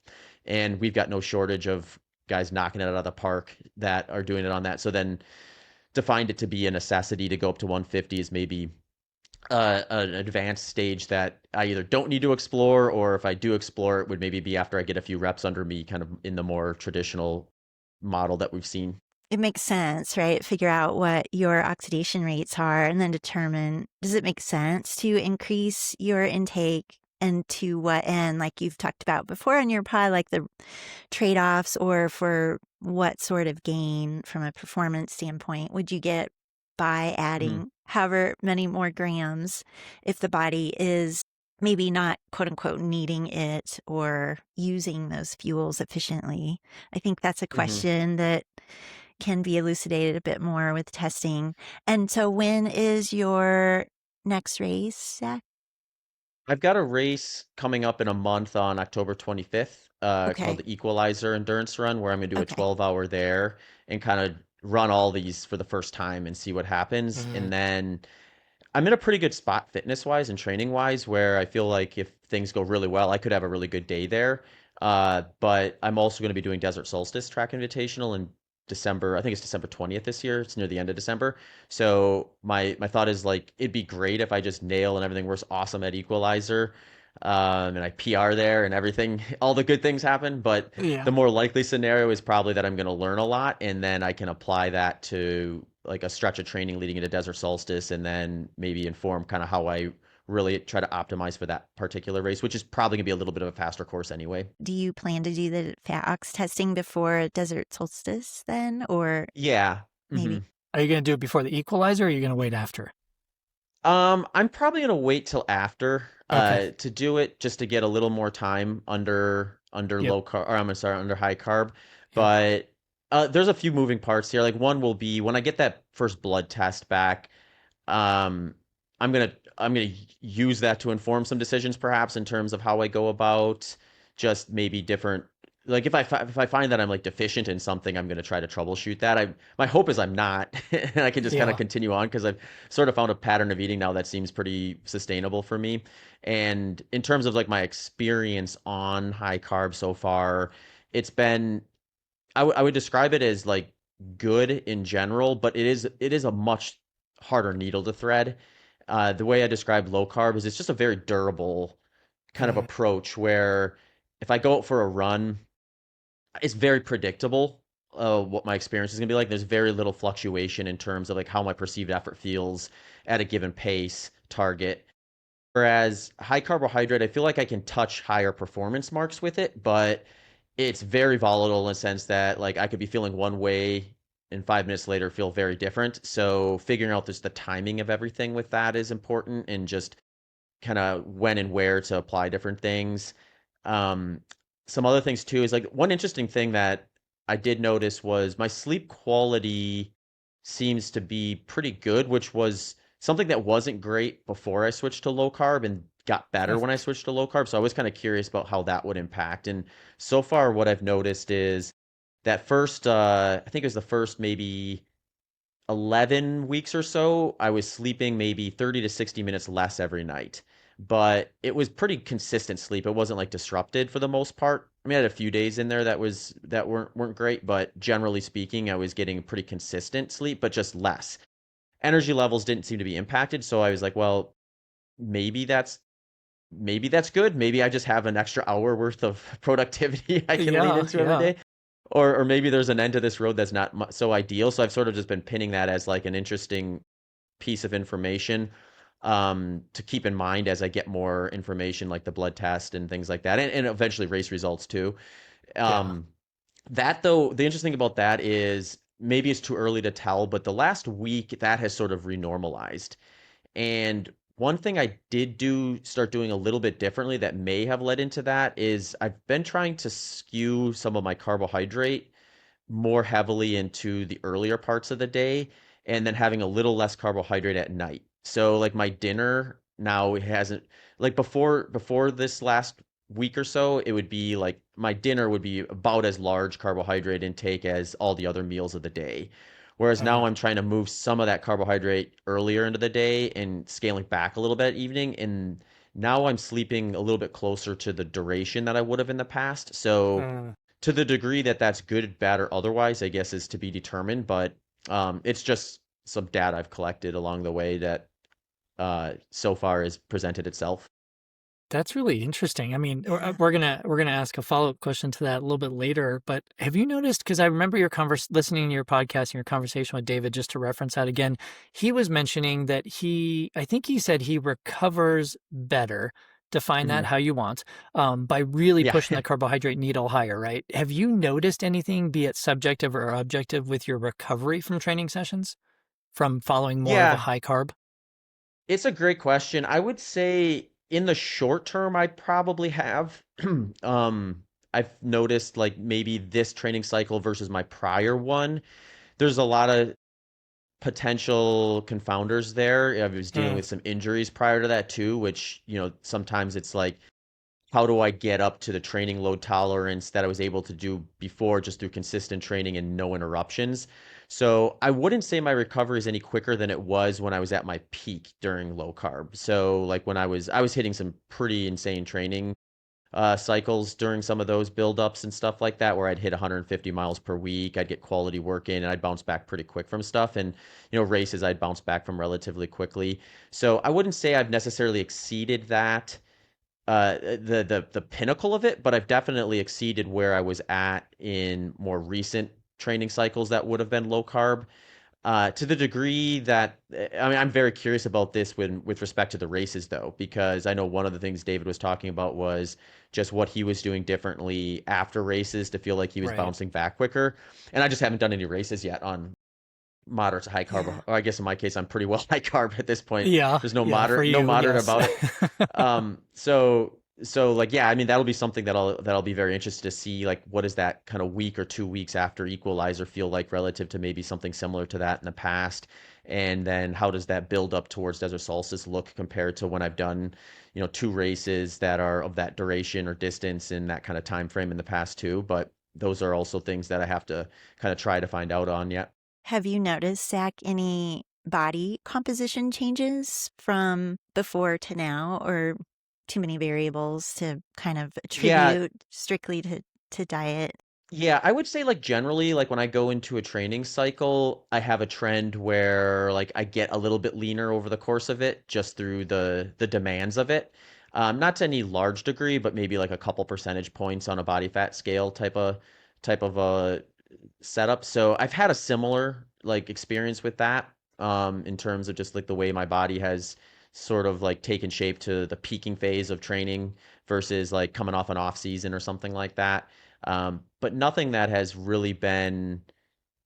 and we've got no shortage of guys knocking it out of the park that are doing it on that. So then to find it to be a necessity to go up to 150 is maybe an advanced stage that I either don't need to explore, or if I do explore, it would maybe be after I get a few reps under me, kind of in the more traditional model that we've seen. It makes sense, right? Figure out what your oxidation rates are and then determine, does it make sense to increase your intake and to what end, like you've talked about before in your pod, like the trade-offs, or for what sort of gain from a performance standpoint would you get by Hmm. adding however many more grams if the body is maybe not quote unquote needing it or using those fuels efficiently? I think that's a Hmm. question that can be elucidated a bit more with testing. And so when is your next race, Zach? I've got a race coming up in a month on October 25th, called Okay. the Equalizer Endurance Run, where I'm going to do a Okay. 12-hour there and kind of run all these for the first time and see what happens. Mm. And then I'm in a pretty good spot fitness wise and training wise, where I feel like if things go really well, I could have a really good day there. But I'm also going to be doing Desert Solstice Track Invitational in December. I think it's December 20th this year. It's near the end of December. So my thought is like it'd be great if I just nail and everything works awesome at Equalizer. And I PR there and everything, all the good things happen. But Yeah. the more likely scenario is probably that I'm going to learn a lot, and then I can apply that to like a stretch of training leading into Desert Solstice, and then maybe inform kind of how I really try to optimize for that particular race, which is probably gonna be a little bit of a faster course anyway. Do you plan to do the fat ox testing before desert solstice then? Or Yeah. Hmm. maybe? Are you going to do it before the equalizer, or are you going to wait after? I'm probably gonna wait till after Okay. to do it, just to get a little more time under Yep. low carb, or I'm sorry, under high carb. Yep. But there's a few moving parts here. Like one will be when I get that first blood test back. Um, I'm gonna use that to inform some decisions, perhaps in terms of how I go about just maybe different. Like if I find that I'm like deficient in something, I'm gonna try to troubleshoot that. My hope is I'm not, and I can just kind of Yeah. continue on because I've sort of found a pattern of eating now that seems pretty sustainable for me. And in terms of like my experience on high carb so far, it's been I would describe it as like good in general, but it is a much harder needle to thread. The way I describe low carb is it's just a very durable kind of Mm. approach where if I go out for a run, it's very predictable what my experience is going to be like. There's very little fluctuation in terms of like how my perceived effort feels at a given pace target. Whereas high carbohydrate, I feel like I can touch higher performance marks with it, but it's very volatile in the sense that like I could be feeling one way and 5 minutes later feel very different. So figuring out just the timing of everything with that is important, and just kind of when and where to apply different things. Um, some other things too is like one interesting thing that I did notice was my sleep quality seems to be pretty good, which was something that wasn't great before I switched to low carb and got better when I switched to low carb. So I was kind of curious about how that would impact. And so far, what I've noticed is that first, I think it was the first maybe 11 weeks or so, I was sleeping maybe 30 to 60 minutes less every night. But it was pretty consistent sleep. It wasn't like disrupted for the most part. I mean, I had a few days in there that weren't great, but generally speaking, I was getting pretty consistent sleep, but just less. Energy levels didn't seem to be impacted, so I was like, well, maybe that's good. Maybe I just have an extra hour worth of productivity I can lean Yeah, into every yeah, day. Or maybe there's an end to this road that's not so ideal. So I've sort of just been pinning that as like an interesting piece of information to keep in mind as I get more information like the blood test and things like that, and eventually race results too. yeah. Um, that though, the interesting about that is maybe it's too early to tell, but the last week that has sort of renormalized. And one thing I did start doing a little bit differently that may have led into that is I've been trying to skew some of my carbohydrate more heavily into the earlier parts of the day and then having a little less carbohydrate at night. So like my dinner now it hasn't like before this last week or so, it would be like my dinner would be about as large carbohydrate intake as all the other meals of the day. Whereas now Uh, I'm trying to move some of that carbohydrate earlier into the day and scaling back a little bit evening. And now I'm sleeping a little bit closer to the duration that I would have in the past. So uh, to the degree that that's good, bad, or otherwise, I guess is to be determined. But it's just some data I've collected along the way that so far has presented itself. that's really interesting. I mean, Yeah. we're gonna ask a follow-up question to that a little bit later, but have you noticed, because I remember listening to your podcast and your conversation with David, just to reference that again, he was mentioning that I think he said he recovers better, define that Hmm. how you want, by really Yeah, pushing the carbohydrate needle higher, right? Have you noticed anything, be it subjective or objective, with your recovery from training sessions, from following more of a yeah. high carb? It's a great question. I would say in the short term, I probably have. um, I've noticed like maybe this training cycle versus my prior one. There's a lot of potential confounders there. I was dealing Mm, with some injuries prior to that too, which, sometimes it's like, how do I get up to the training load tolerance that I was able to do before just through consistent training and no interruptions? So I wouldn't say my recovery is any quicker than it was when I was at my peak during low carb. So like when I was hitting some pretty insane training cycles during some of those buildups and stuff like that, where I'd hit 150 miles per week. I'd get quality work in, and I'd bounce back pretty quick from stuff. And races I'd bounce back from relatively quickly. So I wouldn't say I've necessarily exceeded that the pinnacle of it, but I've definitely exceeded where I was at in more recent training cycles that would have been low carb. To the degree that I mean, I'm very curious about this with respect to the races, though, because I know one of the things David was talking about was just what he was doing differently after races to feel like he was right. bouncing back quicker. And I just haven't done any races yet on moderate to high carb. Yeah. Or I guess in my case, I'm pretty well high carb at this point. Yeah, There's no yeah, for moderate, no you, moderate yes. about it. So like yeah, I mean that'll be something that'll be very interested to see like what does that kind of week or 2 weeks after equalizer feel like relative to maybe something similar to that in the past, and then how does that build up towards Desert Solstice look compared to when I've done two races that are of that duration or distance in that kind of time frame in the past too. But those are also things that I have to kind of try to find out on yet. Have you noticed, Zach, any body composition changes from before to now, or too many variables to kind of Yeah, attribute strictly to diet? Yeah, I would say like generally, like when I go into a training cycle, I have a trend where like I get a little bit leaner over the course of it, just through the demands of it. Not to any large degree, but maybe like a couple percentage points on a body fat scale type of a setup. So I've had a similar like experience with that, in terms of just like the way my body has sort of like taken shape to the peaking phase of training versus like coming off an off season or something like that. But nothing that has really been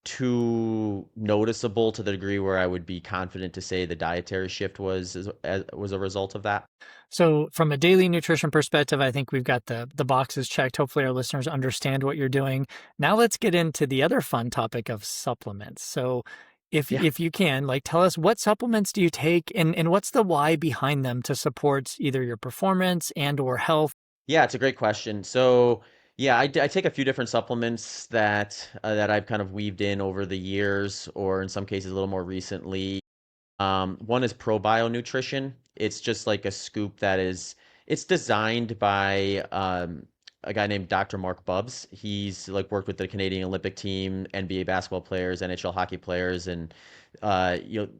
too noticeable to the degree where I would be confident to say the dietary shift was a result of that. So from a daily nutrition perspective, I think we've got the boxes checked. Hopefully our listeners understand what you're doing. Now let's get into the other fun topic of supplements. So Yeah. if you can, like, tell us, what supplements do you take, and what's the why behind them to support either your performance and or health? Yeah, it's a great question. So Yeah, I take a few different supplements that I've kind of weaved in over the years, or in some cases a little more recently. One is probio nutrition. It's just like a scoop it's designed by a guy named Dr. Mark Bubbs. He's like worked with the Canadian Olympic team, NBA basketball players, NHL hockey players, and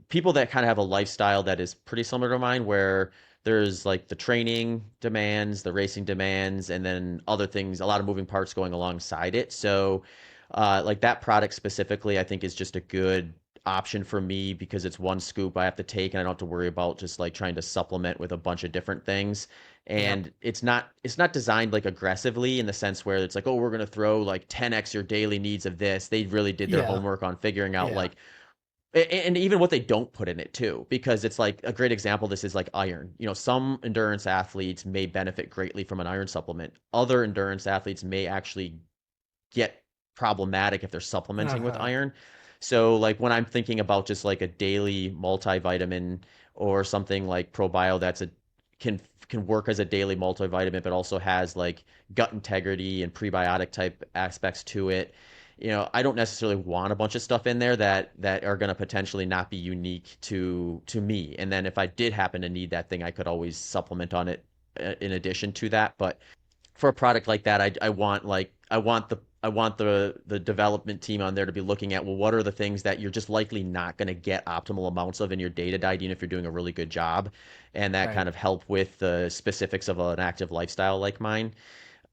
people that kind of have a lifestyle that is pretty similar to mine, where there's like the training demands, the racing demands, and then other things, a lot of moving parts going alongside it. So, like that product specifically, I think is just a good option for me because it's one scoop I have to take and I don't have to worry about just like trying to supplement with a bunch of different things. Yep. And it's not designed like aggressively in the sense where it's like, oh, we're going to throw like 10x your daily needs of this. They really did their Yeah. homework on figuring out Yeah. like and even what they don't put in it too, because it's like a great example. This is like iron. Some endurance athletes may benefit greatly from an iron supplement. Other endurance athletes may actually get problematic if they're supplementing with Uh-huh. iron. So like when I'm thinking about just like a daily multivitamin or something like ProBio that's a can can work as a daily multivitamin but also has like gut integrity and prebiotic type aspects to it. I don't necessarily want a bunch of stuff in there that are going to potentially not be unique to me. And then if I did happen to need that thing, I could always supplement on it in addition to that. But for a product like that, I want the development team on there to be looking at, well, what are the things that you're just likely not going to get optimal amounts of in your day to day, even if you're doing a really good job, and that Right. kind of help with the specifics of an active lifestyle like mine.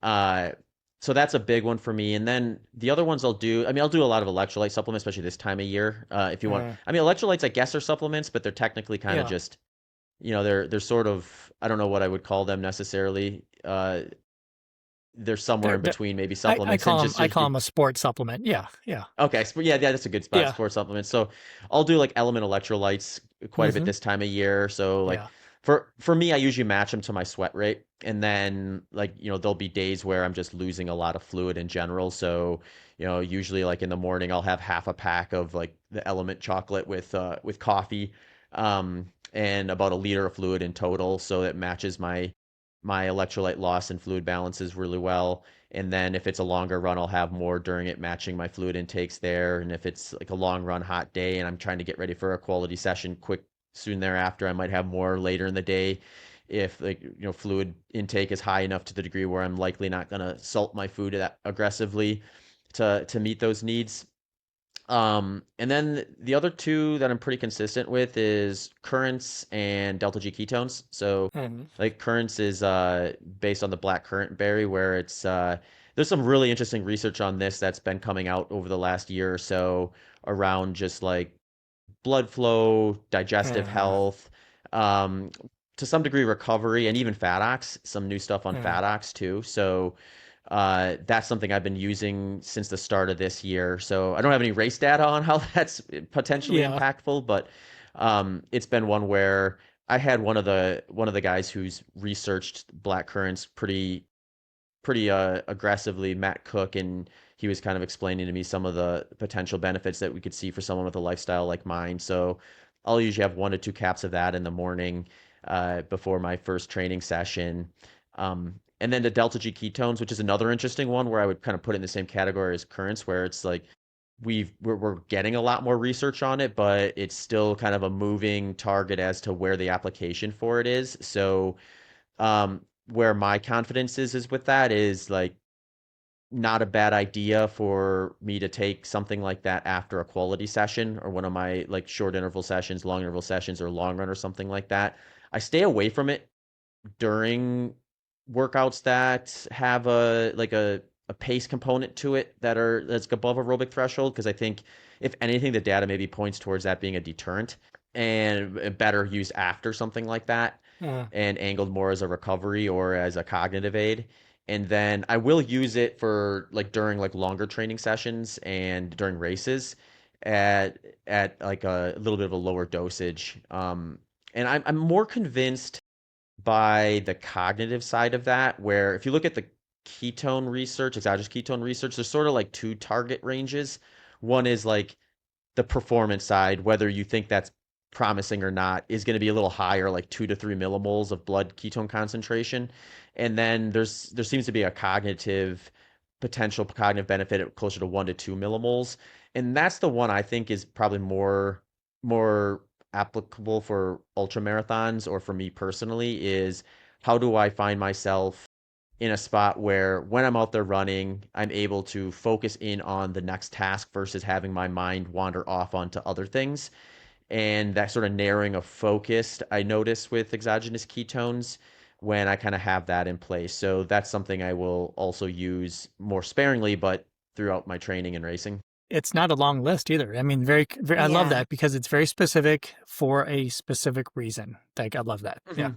Uh, so that's a big one for me. And then the other ones I'll do a lot of electrolyte supplements, especially this time of year. If you want, Uh, electrolytes, I guess, are supplements, but they're technically kind of yeah. just, they're sort of, I don't know what I would call them necessarily. They're somewhere They're, in they're, between maybe I supplements and call them just I your, call them a sports supplement. Yeah. Yeah. okay, yeah, that's a good spot. Yeah. Sports supplements. So I'll do like element electrolytes quite a bit Mm-hmm. this time of year. So like Yeah. for me, I usually match them to my sweat rate, and then like there'll be days where I'm just losing a lot of fluid in general. So usually like in the morning I'll have half a pack of like the element chocolate with coffee, and about a liter of fluid in total. So it matches my electrolyte loss and fluid balances really well. And then if it's a longer run, I'll have more during it, matching my fluid intakes there. And if it's like a long run, hot day, and I'm trying to get ready for a quality session quick soon thereafter, I might have more later in the day. If like fluid intake is high enough to the degree where I'm likely not gonna salt my food that aggressively to meet those needs. And then the other two that I'm pretty consistent with is currants and delta G ketones. So Mm-hmm. like currants is based on the black currant berry, where there's some really interesting research on this that's been coming out over the last year or so around just like blood flow, digestive Uh-huh. health, um, to some degree recovery, and even fat ox, some new stuff on Uh, fat ox too. So that's something I've been using since the start of this year. So I don't have any race data on how that's potentially yeah. impactful, but it's been one where I had one of the guys who's researched black currants pretty aggressively, Matt Cook, and he was kind of explaining to me some of the potential benefits that we could see for someone with a lifestyle like mine. So I'll usually have 1 to 2 caps of that in the morning before my first training session. And then the delta G ketones, which is another interesting one where I would kind of put it in the same category as currents, where it's like we're getting a lot more research on it, but it's still kind of a moving target as to where the application for it is. So where my confidence is with that is like not a bad idea for me to take something like that after a quality session or one of my like short interval sessions, long interval sessions, or long run or something like that. I stay away from it during workouts that have a pace component to it that's above aerobic threshold, because I think if anything the data maybe points towards that being a deterrent and better used after something like that Uh, and angled more as a recovery or as a cognitive aid. And then I will use it for like during like longer training sessions and during races at like a little bit of a lower dosage. And I'm more convinced by the cognitive side of that, where if you look at the ketone research, exogenous ketone research, there's sort of like two target ranges. One is like the performance side, whether you think that's promising or not, is going to be a little higher, like 2 to 3 millimoles of blood ketone concentration. And then there seems to be a cognitive potential cognitive benefit at closer to 1 to 2 millimoles. And that's the one I think is probably more applicable for ultra marathons, or for me personally, is how do I find myself in a spot where when I'm out there running, I'm able to focus in on the next task versus having my mind wander off onto other things. And that sort of narrowing of focus I notice with exogenous ketones when I kind of have that in place. So that's something I will also use more sparingly, but throughout my training and racing. It's not a long list either. I mean, I love Yeah. that because it's very specific for a specific reason. Like, I love that. Yeah.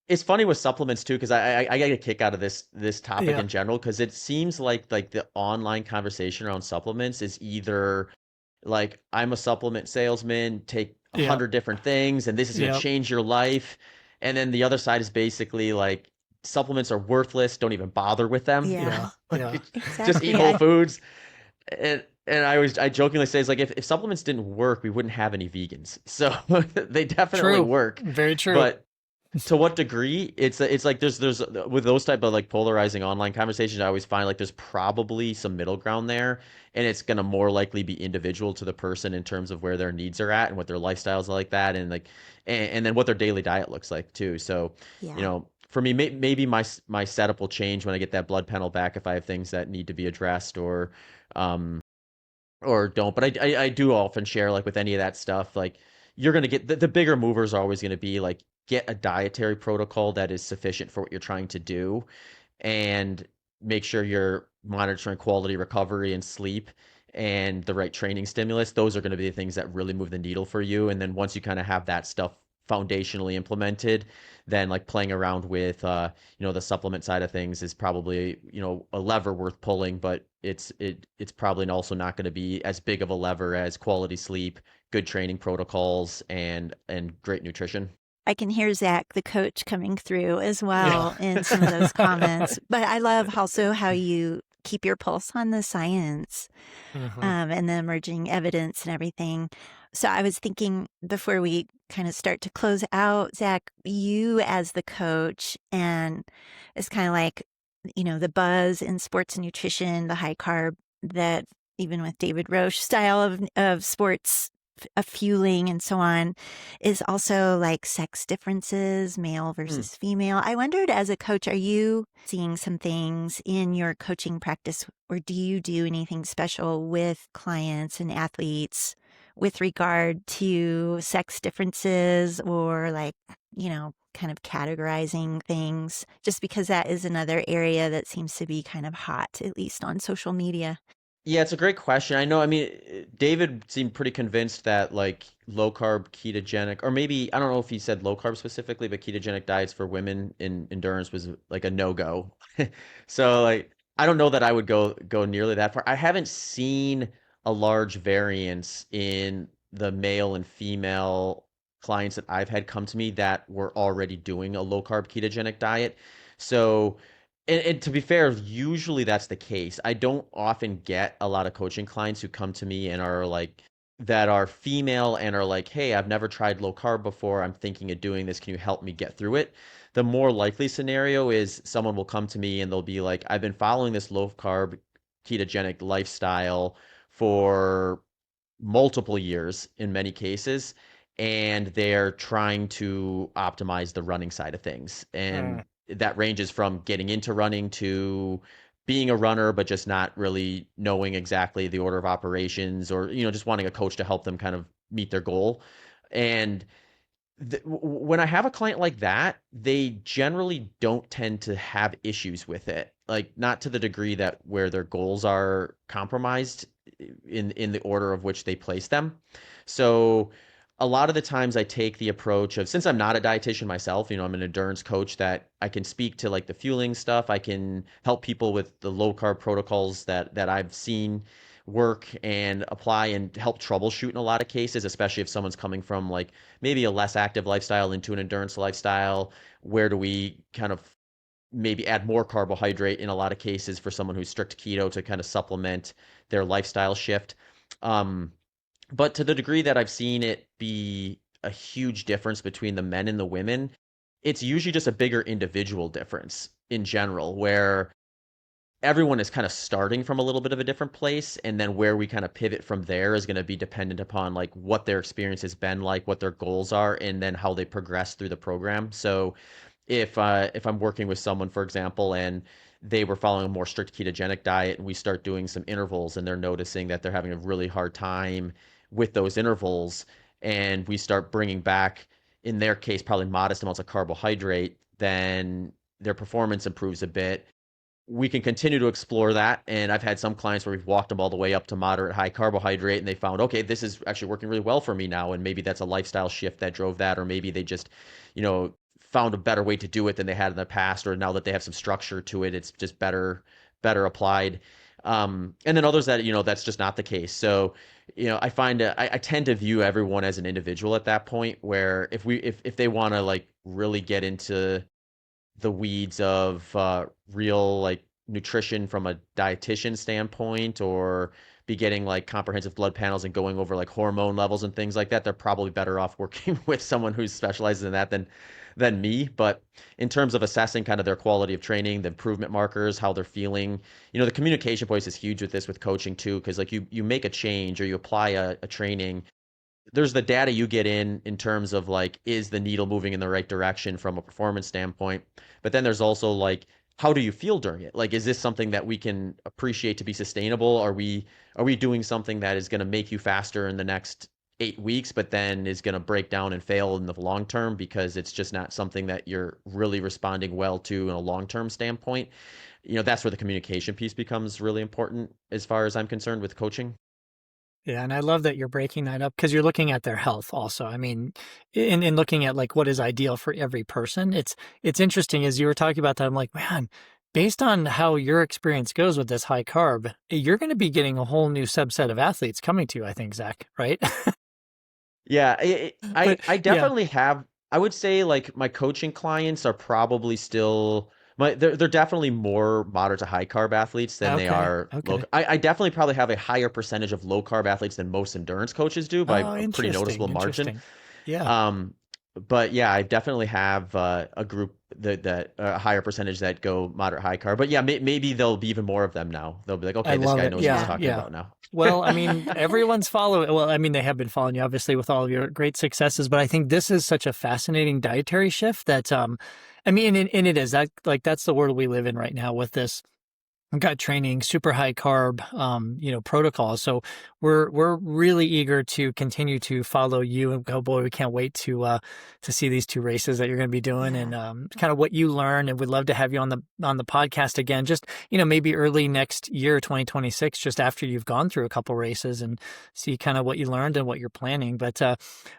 It's funny with supplements too, because I get a kick out of this topic Yeah. in general, because it seems like the online conversation around supplements is either like, I'm a supplement salesman, take a Yeah. hundred different things, and this is going to Yeah. change your life. And then the other side is basically like, supplements are worthless, don't even bother with them, Yeah. Yeah. just eat Exactly. whole foods. And I jokingly say, it's like, if supplements didn't work, we wouldn't have any vegans. So they definitely True. work. Very true. But to what degree? It's like, there's with those type of like polarizing online conversations, I always find like there's probably some middle ground there, and it's gonna more likely be individual to the person in terms of where their needs are at and what their lifestyles are like that, and like, and then what their daily diet looks like too. So, Yeah. for me, maybe my setup will change when I get that blood panel back, if I have things that need to be addressed, um or don't. But I do often share, like, with any of that stuff, like, you're going to get the bigger movers are always going to be like, get a dietary protocol that is sufficient for what you're trying to do, and make sure you're monitoring quality recovery and sleep and the right training stimulus. Those are going to be the things that really move the needle for you. And then once you kind of have that stuff foundationally implemented, then like playing around with the supplement side of things is probably, a lever worth pulling, but it's probably also not going to be as big of a lever as quality sleep, good training protocols, and great nutrition. I can hear Zach, the coach, coming through as Yeah. well in some of those comments. But I love also how you keep your pulse on the science, Mhm. and the emerging evidence and everything. So I was thinking, before we kind of start to close out, Zach, you as the coach, and it's kind of like, the buzz in sports and nutrition, the high carb, that even with David Roche style of sports, fueling and so on, is also like sex differences, male Mm. versus female. I wondered, as a coach, are you seeing some things in your coaching practice, or do you do anything special with clients and athletes with regard to sex differences, or like, kind of categorizing things? Just because that is another area that seems to be kind of hot, at least on social media. Yeah, it's a great question. I know, I mean, David seemed pretty convinced that like low carb ketogenic, or maybe, I don't know if he said low carb specifically, but ketogenic diets for women in endurance was like a no-go. So like, I don't know that I would go nearly that far. I haven't seen a large variance in the male and female clients that I've had come to me that were already doing a low carb ketogenic diet. So, and to be fair, usually that's the case. I don't often get a lot of coaching clients who come to me and are like, that are female and are like, hey, I've never tried low carb before. I'm thinking of doing this. Can you help me get through it? The more likely scenario is someone will come to me and they'll be like, I've been following this low carb ketogenic lifestyle for multiple years in many cases, and they're trying to optimize the running side of things. And Mm. that ranges from getting into running to being a runner, but just not really knowing exactly the order of operations, or, just wanting a coach to help them kind of meet their goal. And when I have a client like that, they generally don't tend to have issues with it. Like, not to the degree that where their goals are compromised in the order of which they place them. So a lot of the times I take the approach of, since I'm not a dietitian myself, I'm an endurance coach, that I can speak to like the fueling stuff. I can help people with the low carb protocols that I've seen work and apply, and help troubleshoot in a lot of cases, especially if someone's coming from like maybe a less active lifestyle into an endurance lifestyle. Where do we kind of maybe add more carbohydrate in a lot of cases for someone who's strict keto to kind of supplement their lifestyle shift? Um, but to the degree that I've seen it be a huge difference between the men and the women, it's usually just a bigger individual difference in general, where everyone is kind of starting from a little bit of a different place, and then where we kind of pivot from there is going to be dependent upon like what their experience has been like, what their goals are, and then how they progress through the program. So if I'm working with someone, for example, and they were following a more strict ketogenic diet, and we start doing some intervals, and they're noticing that they're having a really hard time with those intervals, and we start bringing back, in their case, probably modest amounts of carbohydrate, then their performance improves a bit. We can continue to explore that. And I've had some clients where we've walked them all the way up to moderate high carbohydrate, and they found, okay, this is actually working really well for me now. And maybe that's a lifestyle shift that drove that, or maybe they just, found a better way to do it than they had in the past, or now that they have some structure to it, it's just better applied. And then others that, that's just not the case. So, I find I tend to view everyone as an individual at that point, where if they want to like really get into the weeds of real like nutrition from a dietitian standpoint, or be getting like comprehensive blood panels and going over like hormone levels and things like that, they're probably better off working with someone who specializes in that than me. But in terms of assessing kind of their quality of training, the improvement markers, how they're feeling, the communication voice is huge with this, with coaching too, because like you make a change or you apply a training, there's the data you get in terms of like, is the needle moving in the right direction from a performance standpoint? But then there's also like, how do you feel during it? Like, is this something that we can appreciate to be sustainable? Are we doing something that is going to make you faster in the next 8 weeks, but then is going to break down and fail in the long term because it's just not something that you're really responding well to in a long-term standpoint? That's where the communication piece becomes really important as far as I'm concerned with coaching. Yeah, and I love that you're breaking that up because you're looking at their health also. I mean, in looking at like what is ideal for every person, it's interesting as you were talking about that. I'm like, man, based on how your experience goes with this high carb, you're going to be getting a whole new subset of athletes coming to you, I think, Zach, right? Yeah, I But I yeah, definitely have. I would say like my coaching clients are probably still they're definitely more moderate to high carb athletes than they okay, are low. okay. I definitely probably have a higher percentage of low carb athletes than most endurance coaches do by Oh, a pretty noticeable interesting, margin. interesting. Yeah. Um, but yeah, I definitely have a group that a higher percentage that go moderate high carb. But yeah, maybe there'll be even more of them now. They'll be like, I okay, this love guy it. knows what he's Yeah. talking Yeah. about now. Well, I mean, everyone's following. Well, I mean, they have been following you, obviously, with all of your great successes. But I think this is such a fascinating dietary shift that, I mean, and it is that like that's the world we live in right now with this gut training, super high carb, protocols. So we're really eager to continue to follow you. And oh boy, we can't wait to see these two races that you're going to be doing Yeah. and kind of what you learn. And we'd love to have you on the podcast again. Just maybe early next year, 2026, just after you've gone through a couple races and see kind of what you learned and what you're planning. But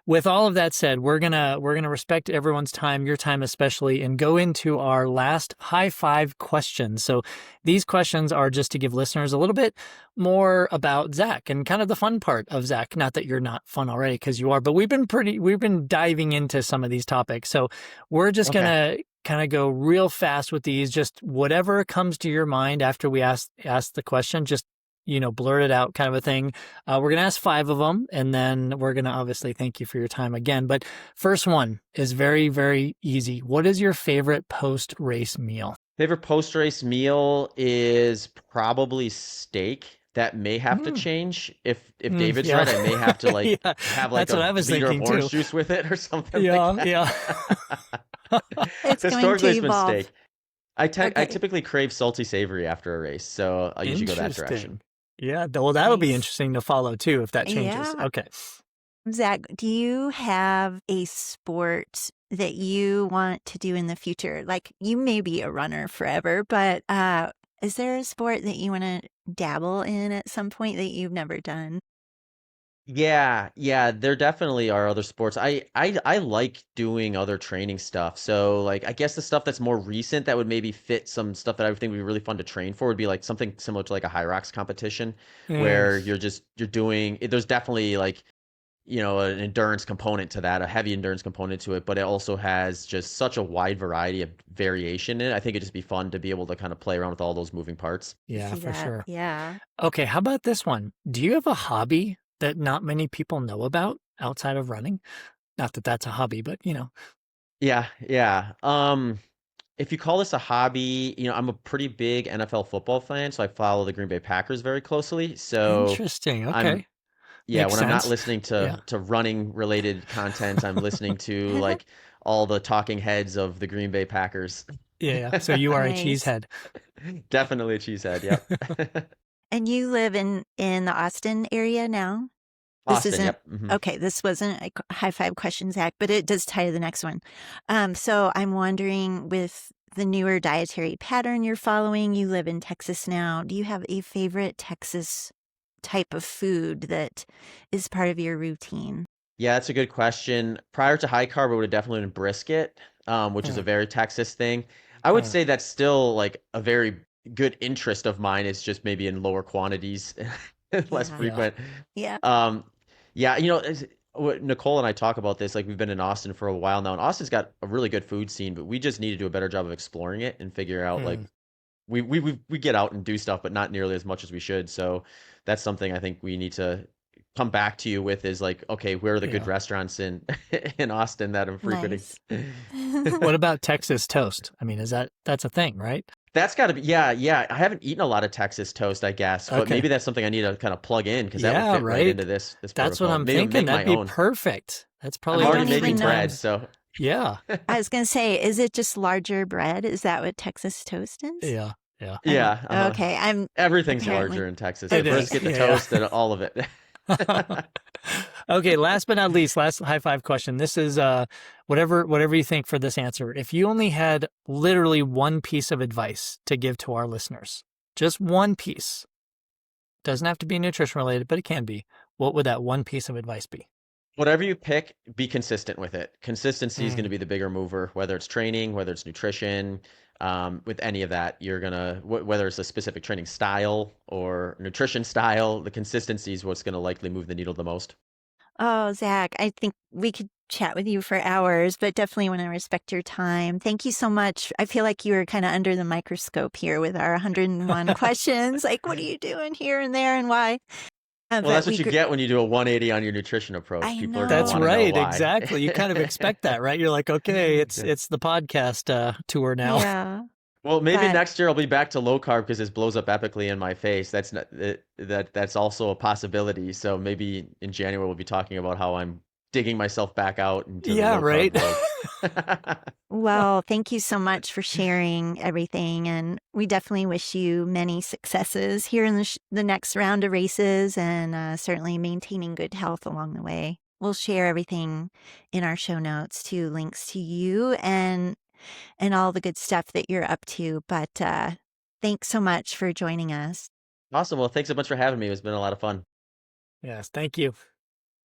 with all of that said, we're gonna respect everyone's time, your time especially, and go into our last high five questions. So these questions are just to give listeners a little bit more about Zach and kind of the fun part of Zach. Not that you're not fun already, because you are, but we've been diving into some of these topics. So we're just Okay. gonna kind of go real fast with these. Just whatever comes to your mind after we ask the question, just blurt it out, kind of a thing. We're gonna ask 5 of them, and then we're gonna obviously thank you for your time again. But first one is very, very easy. What is your favorite post-race meal? Favorite post-race meal is probably steak. That may have to Mm. change. If David's Yeah. right, I may have to like Yeah, have like that's what a I was liter of thinking orange too. juice with it or something like Yeah, that. yeah. It's going to Historically, it's been evolve. steak. I Okay. typically crave salty savory after a race, so I'll usually go that direction. Interesting. Yeah, well, that'll be Nice. interesting to follow too if that changes. Yeah. Okay. Zach, do you have a sport that you want to do in the future? Like you may be a runner forever, but is there a sport that you want to dabble in at some point that you've never done? Yeah, there definitely are other sports. I like doing other training stuff. So like I guess the stuff that's more recent that would maybe fit some stuff that I would think would be really fun to train for would be like something similar to like a high rocks competition Mm, where you're doing there's definitely like an endurance component to that, a heavy endurance component to it, but it also has just such a wide variety of variation in it. I think it'd just be fun to be able to kind of play around with all those moving parts. I yeah, see for that. sure. Yeah. Okay, how about this one? Do you have a hobby that not many people know about outside of running? Not that that's a hobby, but. Yeah. if you call this a hobby, I'm a pretty big NFL football fan, so I follow the Green Bay Packers very closely. So Interesting. I'm Okay. yeah, Makes when I'm not sense. listening Yeah. to running related content, I'm listening to like all the talking heads of the Green Bay Packers. Yeah. Yeah. So you are a Nice. cheesehead. Definitely a cheesehead. Yep. And you live in the Austin area now? This Austin. isn't Yep. Hmm. okay. This wasn't a high five question, Zach, but it does tie to the next one. So I'm wondering, with the newer dietary pattern you're following, you live in Texas now. Do you have a favorite Texas type of food that is part of your routine? Yeah, that's a good question. Prior to high carb, it would have definitely been brisket, which is a Mm, very Texas thing. I would mm, say that's still like a very good interest of mine. It's just maybe in lower quantities, less Yeah. yeah. frequent. Yeah. Um, yeah, what Nicole and I talk about this. Like we've been in Austin for a while now, and Austin's got a really good food scene, but we just need to do a better job of exploring it and figure out like Mm, we get out and do stuff, but not nearly as much as we should. So that's something I think we need to come back to you with is like, okay, where are the good yeah. restaurants in in Austin that I'm frequenting? Nice. What about Texas toast? I mean, that's a thing, right? That's got to be, yeah, yeah. I haven't eaten a lot of Texas toast, I guess, but Okay. maybe that's something I need to kind of plug in because that would Yeah, fit right right. into this That's what protocol. I'm Maybe thinking. make my That'd be own. perfect. That's I'm probably I like already don't three even making know. bread, times. so Yeah. I was going to say, is it just larger bread? Is that what Texas toast is? Yeah. Yeah. I don't. yeah, Okay, I'm everything's apparently larger in Texas. The It okay. is. brisket, the Yeah. toast, and all of it. Okay, last but not least, last high five question. This is whatever you think for this answer. If you only had literally one piece of advice to give to our listeners, just one piece, doesn't have to be nutrition related, but it can be. What would that one piece of advice be? Whatever you pick, be consistent with it. Consistency is going to Mm, be the bigger mover, whether it's training, whether it's nutrition, with any of that, you're gonna, whether it's a specific training style or nutrition style, the consistency is what's going to likely move the needle the most. Oh, Zach, I think we could chat with you for hours, but definitely want to respect your time. Thank you so much. I feel like you were kind of under the microscope here with our 101 questions. Like, what are you doing here and there and why? Well, But that's what you get when you do a 180 on your nutrition approach. I People are going to that's want to know know. right, why. exactly. You kind of expect that, right? You're like, okay, it's the podcast tour now. Yeah. Well, maybe But next year I'll be back to low carb because this blows up epically in my face. That's not that's also a possibility. So maybe in January we'll be talking about how I'm digging myself back out into the Yeah, low carb right. world. well, thank you so much for sharing everything. And we definitely wish you many successes here in the next round of races and certainly maintaining good health along the way. We'll share everything in our show notes to links to you and all the good stuff that you're up to. But thanks so much for joining us. Awesome. Well, thanks so much for having me. It's been a lot of fun. Yes, thank you.